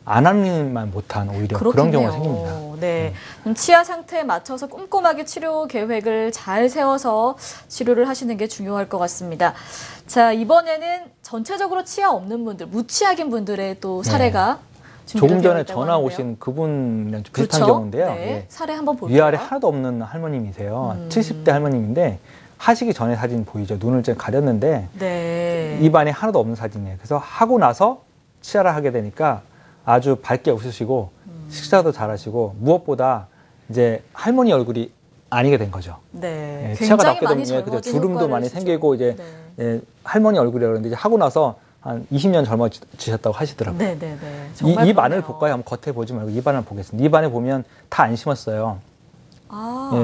안 하는만 못한 오히려 그런 경우가 생깁니다.
네. 치아 상태에 맞춰서 꼼꼼하게 치료 계획을 잘 세워서 치료를 하시는 게 중요할 것 같습니다. 자, 이번에는 전체적으로 치아 없는 분들, 무치아인 분들의 또 사례가
조금 전에 전화 오신 그분이랑 좀 비슷한 경우인데요.
네. 사례 한번 볼까요?
위아래 하나도 없는 할머님이세요. 70대 할머님인데 하시기 전에 사진 보이죠? 눈을 좀 가렸는데 입안에 하나도 없는 사진이에요. 그래서 하고 나서 치아를 하게 되니까 아주 밝게 웃으시고 식사도 잘하시고 무엇보다 이제 할머니 얼굴이 아니게 된 거죠. 치아가 낫게 되면 주름도 많이 생기고 이제 할머니 얼굴이라고 그러는데 이제 하고 나서 한 20년 젊어지셨다고 하시더라고요. 입 안을 볼까요? 한번 겉에 보지 말고 입 안을 보겠습니다. 입 안에 보면 다 안 심었어요.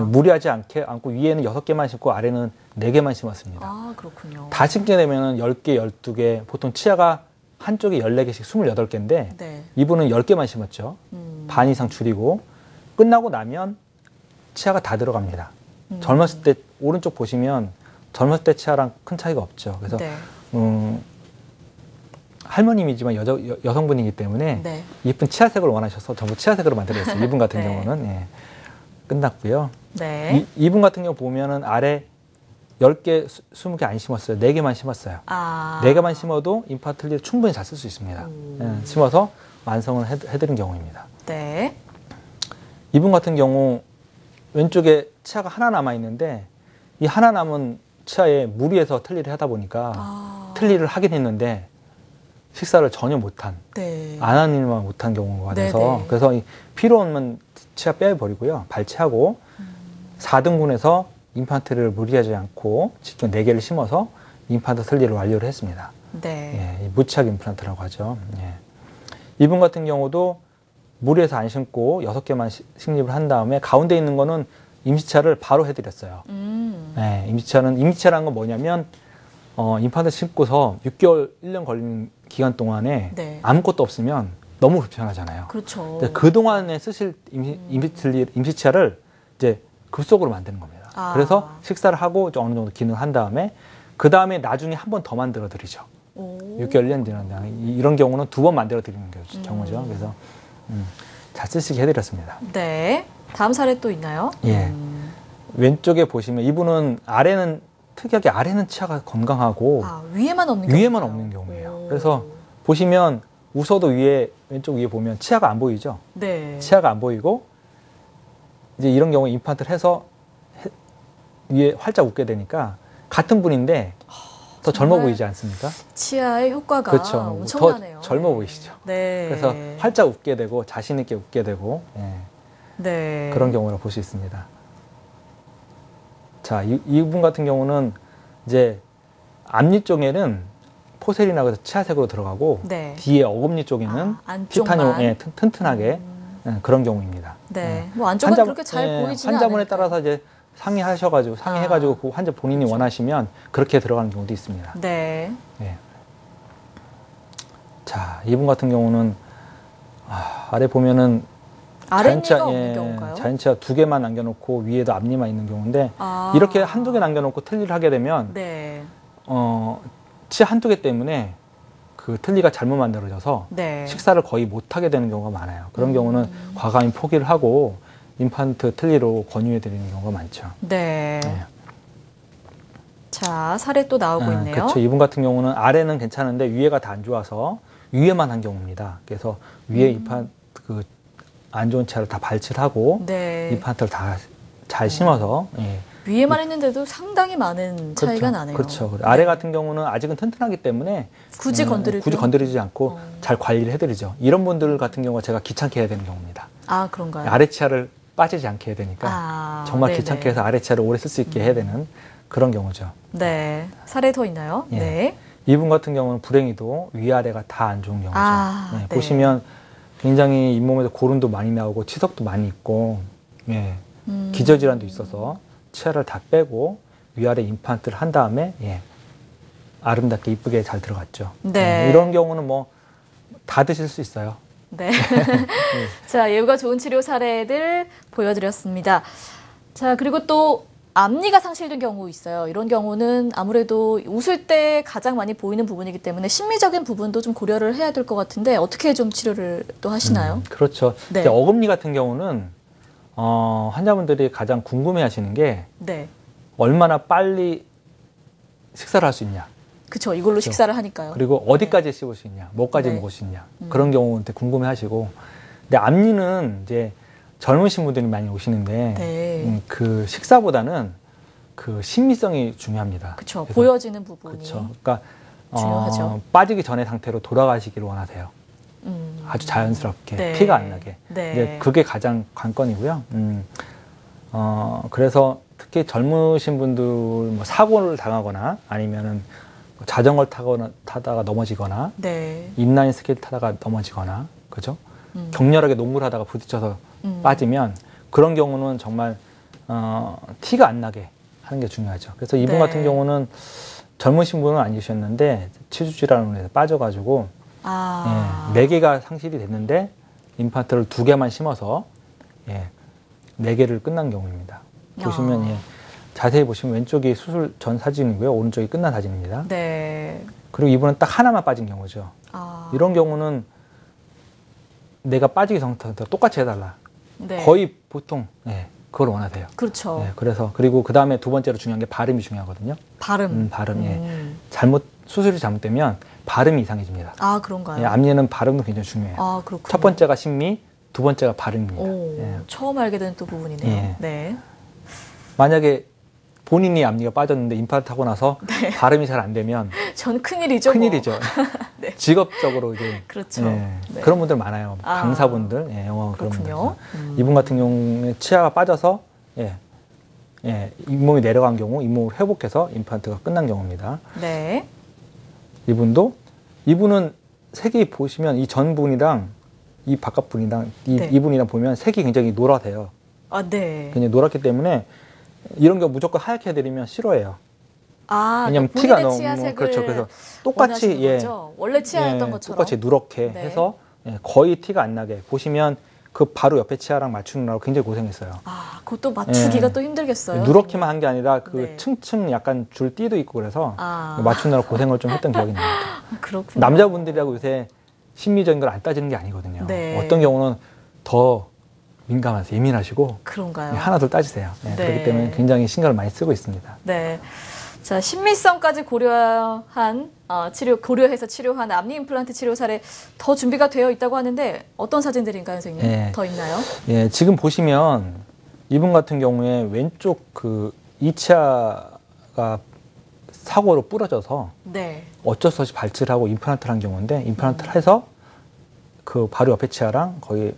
무리하지 않고 위에는 6개만 심고 아래는 4개만 심었습니다.
그렇군요.
다 심게 되면 10개, 12개, 보통 치아가 한쪽에 14개씩 28개인데 이분은 10개만 심었죠. 반 이상 줄이고 끝나고 나면 치아가 다 들어갑니다. 젊었을 때 오른쪽 보시면 젊었을 때 치아랑 큰 차이가 없죠. 그래서 할머님이지만 여성분이기 때문에 예쁜 치아색을 원하셔서 전부 치아색으로 만들었어요. 이분 같은 경우는 끝났고요. 이분 같은 경우 보면은 아래 10개, 20개 안 심었어요. 4개만 심었어요. 4개만 심어도 임플란트 틀니를 충분히 잘 쓸 수 있습니다. 심어서 완성을 해드린 경우입니다. 이분 같은 경우 왼쪽에 치아가 하나 남아있는데 이 하나 남은 치아에 무리해서 틀니를 하다 보니까 틀니를 하긴 했는데 식사를 전혀 못한, 안 하는 일만 못한 경우가 돼서 그래서 필요 없는 치아 빼버리고요. 발치하고 4등분해서 임플란트를 무리하지 않고 직접 4개를 심어서 임플란트 틀니를 완료를 했습니다. 무치약 임플란트라고 하죠. 이분 같은 경우도 무리해서 안 심고 6개만 식립을 한 다음에 가운데 있는 거는 임시치아를 바로 해드렸어요. 임시치아라는 건 뭐냐면 임플란트 심고서 6개월, 1년 걸리는 기간 동안에 아무것도 없으면 너무 불편하잖아요. 그동안에 쓰실 임시치아를 이제 급속으로 만드는 겁니다. 그래서 식사를 하고 어느 정도 기능을 한 다음에 그 다음에 나중에 한 번 더 만들어 드리죠. 6개월, 1년 지난 다음에 이런 경우는 2번 만들어 드리는 경우죠. 그래서 잘 쓰시게 해드렸습니다.
다음 사례 또 있나요?
왼쪽에 보시면 이분은 아래는 특이하게 아래는 치아가 건강하고
위에만 없는
경우예요. 그래서 보시면 웃어도 왼쪽 위에 보면 치아가 안 보이죠? 치아가 안 보이고 이제 이런 경우에 임플란트를 해서 위에 활짝 웃게 되니까 같은 분인데 더 젊어 보이지 않습니까?
치아의 효과가 엄청나네요.
더 젊어 보이시죠? 그래서 활짝 웃게 되고 자신 있게 웃게 되고 그런 경우를 볼 수 있습니다. 자, 이분 같은 경우는 이제 앞니 쪽에는 포세린하고 해서 치아색으로 들어가고 뒤에 어금니 쪽에는 티타늄 튼튼하게 그런 경우입니다.
뭐 안쪽은 그렇게 잘 보이지는
환자분에 따라서 이제 상의해가지고 그 환자 본인이 원하시면 그렇게 들어가는 경우도 있습니다. 자, 이분 같은 경우는 아래 보면은
아랫니가 없는 경우인가요?
자연치아 2개만 남겨놓고 위에도 앞니만 있는 경우인데 이렇게 한두 개 남겨놓고 틀니를 하게 되면 치아 한두 개 때문에 그 틀니가 잘못 만들어져서 식사를 거의 못하게 되는 경우가 많아요. 그런 경우는 과감히 포기를 하고 임플란트 틀니로 권유해드리는 경우가 많죠.
자, 사례 또 나오고 있네요.
그렇죠. 이분 같은 경우는 아래는 괜찮은데 위에가 다 안 좋아서 위에만 한 경우입니다. 그래서 위에 임플란트 안 좋은 치아를 다 발치하고 임플란트를 다 잘 심어서
위에만 했는데도 상당히 많은 차이가 나네요.
그렇죠. 아래 같은 경우는 아직은 튼튼하기 때문에 굳이 건드리지 않고 잘 관리를 해드리죠. 이런 분들 같은 경우가 제가 귀찮게 해야 되는 경우입니다.
그런가요?
아래 치아를 빠지지 않게 해야 되니까 정말 귀찮게 해서 아래 치아를 오래 쓸 수 있게 해야 되는 그런 경우죠.
사례 더 있나요?
이분 같은 경우는 불행히도 위아래가 다 안 좋은 경우죠. 보시면 굉장히 잇몸에서 고름도 많이 나오고 치석도 많이 있고 기저질환도 있어서 치아를 다 빼고 위아래 임플란트를 한 다음에 아름답게 이쁘게 잘 들어갔죠. 이런 경우는 뭐 다 드실 수 있어요.
네. 자, 예후가 좋은 치료 사례들 보여드렸습니다. 자, 그리고 또 앞니가 상실된 경우 있어요. 이런 경우는 아무래도 웃을 때 가장 많이 보이는 부분이기 때문에 심미적인 부분도 좀 고려를 해야 될 것 같은데 어떻게 좀 치료를 또 하시나요?
그렇죠.
네.
이제 어금니 같은 경우는 환자분들이 가장 궁금해하시는 게
네.
얼마나 빨리 식사를 할 수 있냐.
그렇죠. 이걸로
그렇죠.
식사를 하니까요.
그리고 어디까지 씹을 수 있냐, 뭐까지
네.
먹을 수 있냐. 그런 경우한테 궁금해하시고. 근데 앞니는 이제 젊으신 분들이 많이 오시는데
네.
그 식사보다는 그 심미성이 중요합니다.
그렇죠. 보여지는 부분이.
그렇죠. 그러니까
중요하죠.
빠지기 전의 상태로 돌아가시기를 원하세요. 아주 자연스럽게
네.
피가 안 나게.
네.
이제 그게 가장 관건이고요. 그래서 특히 젊으신 분들 뭐 사고를 당하거나 아니면은 자전거를 타다가 넘어지거나
네.
인라인 스케이트 타다가 넘어지거나 그죠? 격렬하게 농구를 하다가 부딪혀서 빠지면 그런 경우는 정말 티가 안 나게 하는 게 중요하죠. 그래서 이분
네.
같은 경우는 젊으신 분은 아니셨는데 치주 질환으로 해서 빠져가지고 예, 4개가 상실이 됐는데 임플란트를 2개만 심어서 예, 4개를 끝난 경우입니다. 보시면 예, 자세히 보시면 왼쪽이 수술 전 사진이고요. 오른쪽이 끝난 사진입니다.
네.
그리고 이분은 딱 하나만 빠진 경우죠. 이런 경우는 내가 빠지기 전부터 똑같이 해달라.
네.
거의 보통 예, 그걸 원하세요.
그렇죠.
예, 그래서 그리고 그 다음에 2번째로 중요한 게 발음이 중요하거든요.
발음.
발음. 예. 수술이 잘못되면 발음이 이상해집니다.
아, 그런가요?
예, 앞니는 발음도 굉장히 중요해요.
아, 그렇군요.
첫 번째가 심미, 2번째가 발음입니다.
오,
예.
처음 알게 된 또 부분이네요.
예.
네.
만약에 본인이 앞니가 빠졌는데 임플란트 하고 나서
네.
발음이 잘 안 되면
전 큰일이죠.
큰일이죠.
네.
직업적으로 이제
그렇죠.
예,
네.
그런 분들 많아요.
아,
강사분들, 예, 영어 그런 분들.
그렇군요.
이분 같은 경우에 치아가 빠져서 잇몸이 내려간 경우 잇몸을 회복해서 임플란트가 끝난 경우입니다.
네.
이분은 색이 보시면 이 전 분이랑 이 바깥 분이랑
네.
이분이랑 보면 색이 굉장히 노랗대요.
아, 네.
굉장히 노랗기 때문에 이런 거 무조건 하얗게 해드리면 싫어해요.
아,
왜냐면
그러니까
티가
본인의
너무
치아색을
그렇죠. 그래서 똑같이
거죠? 원래 치아였던 것처럼
똑같이 누렇게
네.
해서 거의 티가 안 나게 보시면 그 바로 옆에 치아랑 맞추느라고 굉장히 고생했어요.
아, 그것도 맞추기가 또 힘들겠어요.
누렇게만 한 게 아니라 그
네.
층층 약간 줄 띠도 있고 그래서 맞추느라고 고생을 좀 했던 기억이 납니다.
그렇군요.
남자분들이라고 요새 심미적인 걸 안 따지는 게 아니거든요.
네.
어떤 경우는 더 민감하세요. 예민하시고
그런가요?
하나 둘 따지세요.
네.
그렇기 때문에 굉장히 신경을 많이 쓰고 있습니다.
네. 자, 신미성까지 고려해서 치료한 앞니 임플란트 치료 사례 더 준비가 되어 있다고 하는데 어떤 사진들인가요, 선생님?
네.
더 있나요?
예, 지금 보시면 이분 같은 경우에 왼쪽 그 2치아가 사고로 부러져서
네.
어쩔 수 없이 발치를 하고 임플란트를 한 경우인데 임플란트를 해서 그 바로 옆에 치아랑 거의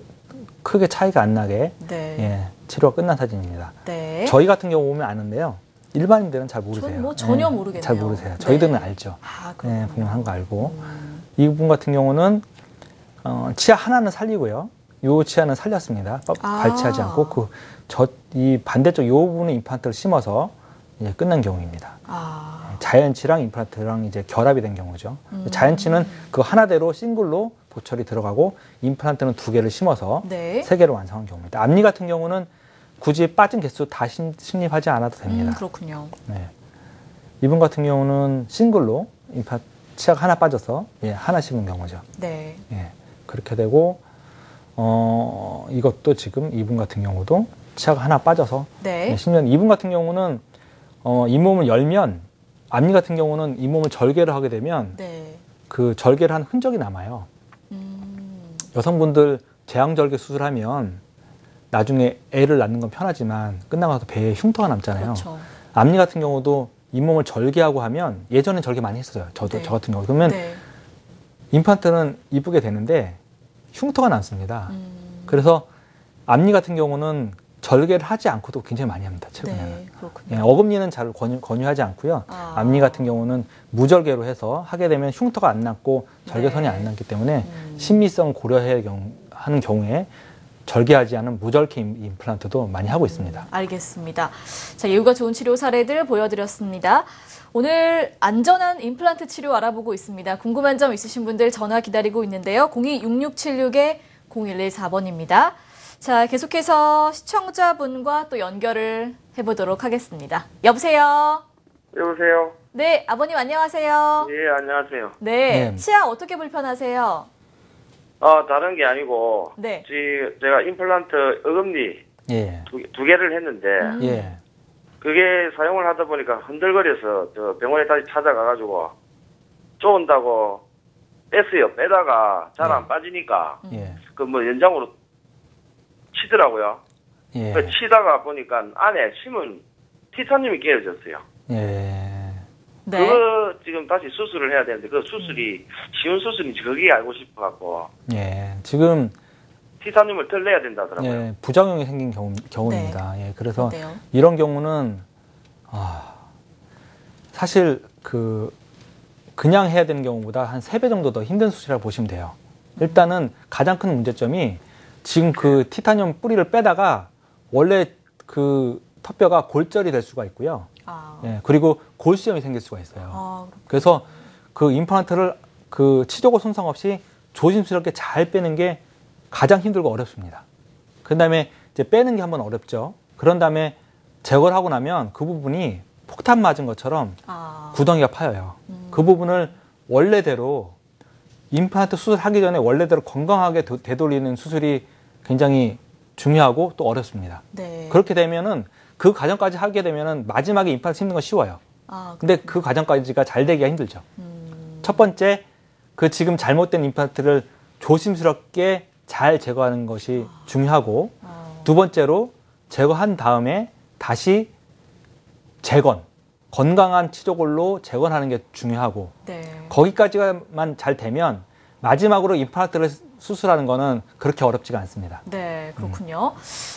크게 차이가 안 나게
네.
예, 치료가 끝난 사진입니다.
네.
저희 같은 경우 오면 아는데요. 일반인들은 잘 모르세요.
전 뭐 전혀 모르겠네요.
잘 모르세요. 저희들은
네.
알죠.
아,
네,
그렇군요.
보면 한 거 알고. 이분 같은 경우는 치아 하나는 살리고요. 요 치아는 살렸습니다. 발치하지 않고 이 반대쪽 요 부분에 임플란트를 심어서 이제 끝난 경우입니다. 자연치랑 임플란트랑 이제 결합이 된 경우죠. 자연치는 그 하나대로 싱글로 보철이 들어가고 임플란트는 2개를 심어서
네.
3개를 완성한 경우입니다. 앞니 같은 경우는 굳이 빠진 개수 다 식립하지 않아도 됩니다.
그렇군요.
네. 이분 같은 경우는 싱글로 임플란트 치아가 하나 빠져서 하나 심은 경우죠.
네.
예, 그렇게 되고 이것도 지금 이분 같은 경우도 치아가 하나 빠져서
네.
심는 이분 같은 경우는 잇몸을 열면 앞니 같은 경우는 잇몸을 절개를 하게 되면
네.
그 절개를 한 흔적이 남아요. 여성분들 제왕절개 수술하면 나중에 애를 낳는 건 편하지만 끝나고 나서 배에 흉터가 남잖아요.
그렇죠.
앞니 같은 경우도 잇몸을 절개하고 하면 예전엔 절개 많이 했었어요. 저 같은 경우. 그러면 임플란트는 이쁘게 되는데 흉터가 남습니다. 그래서 앞니 같은 경우는 절개를 하지 않고도 굉장히 많이 합니다. 최근에는.
네, 그렇군요.
어금니는 잘 권유하지 않고요. 앞니 같은 경우는 무절개로 해서 하게 되면 흉터가 안 남고 절개선이 안 남기 때문에 심미성 고려해야 하는 경우에 절개하지 않은 무절개 임플란트도 많이 하고 있습니다.
알겠습니다. 자, 예후가 좋은 치료 사례들 보여드렸습니다. 오늘 안전한 임플란트 치료 알아보고 있습니다. 궁금한 점 있으신 분들 전화 기다리고 있는데요. 02-6676-0114번입니다. 자, 계속해서 시청자분과 또 연결을 해보도록 하겠습니다. 여보세요?
여보세요?
네, 아버님 안녕하세요.
예, 안녕하세요.
네, 치아 어떻게 불편하세요?
다른 게 아니고,
네.
제가 임플란트 어금니
예.
두 개를 했는데,
예.
그게 사용을 하다 보니까 흔들거려서 저 병원에 다시 찾아가가지고 쪼은다고 뺐어요. 빼다가 잘 안 빠지니까,
예.
그 뭐 연장으로 치더라고요.
예.
그 치다가 보니까 안에 심은 티타늄이 깨어졌어요.
예.
네.
그거 지금 다시 수술을 해야 되는데 그 수술이 쉬운 수술인지 그게 알고 싶어갖고
예. 지금
티타늄을 덜 내야 된다더라고요.
예, 부작용이 생긴 경우입니다.
네.
예, 그래서
그런데요.
이런 경우는 사실 그냥 해야 되는 경우보다 한 3배 정도 더 힘든 수술이라고 보시면 돼요. 일단은 가장 큰 문제점이 지금 그 티타늄 뿌리를 빼다가 원래 그 턱뼈가 골절이 될 수가 있고요. 예, 그리고 골수염이 생길 수가 있어요. 그래서 그 임플란트를 그 치조고 손상 없이 조심스럽게 잘 빼는 게 가장 힘들고 어렵습니다. 그 다음에 이제 빼는 게 한번 어렵죠. 그런 다음에 제거를 하고 나면 그 부분이 폭탄 맞은 것처럼 구덩이가 파여요. 그 부분을 원래대로 임플란트 수술하기 전에 원래대로 건강하게 되돌리는 수술이 굉장히 중요하고 또 어렵습니다.
네.
그렇게 되면은 그 과정까지 하게 되면은 마지막에 임플란트 심는 건 쉬워요. 근데 그 과정까지가 잘 되기가 힘들죠. 첫 번째, 그 지금 잘못된 임플란트를 조심스럽게 잘 제거하는 것이 중요하고, 두 번째로 제거한 다음에 다시 건강한 치조골로 재건하는 게 중요하고,
네.
거기까지만 잘 되면 마지막으로 임플란트를 수술하는 거는 그렇게 어렵지가 않습니다.
네, 그렇군요.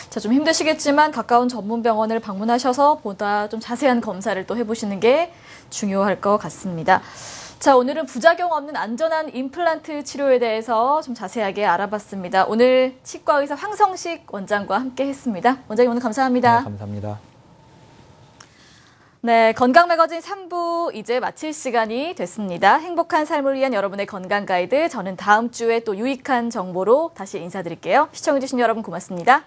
자, 좀 힘드시겠지만 가까운 전문 병원을 방문하셔서 보다 좀 자세한 검사를 또 해보시는 게 중요할 것 같습니다. 자, 오늘은 부작용 없는 안전한 임플란트 치료에 대해서 좀 자세하게 알아봤습니다. 오늘 치과의사 황성식 원장과 함께 했습니다. 원장님 오늘 감사합니다.
네, 감사합니다.
네, 건강매거진 3부 이제 마칠 시간이 됐습니다. 행복한 삶을 위한 여러분의 건강 가이드, 저는 다음 주에 또 유익한 정보로 다시 인사드릴게요. 시청해주신 여러분 고맙습니다.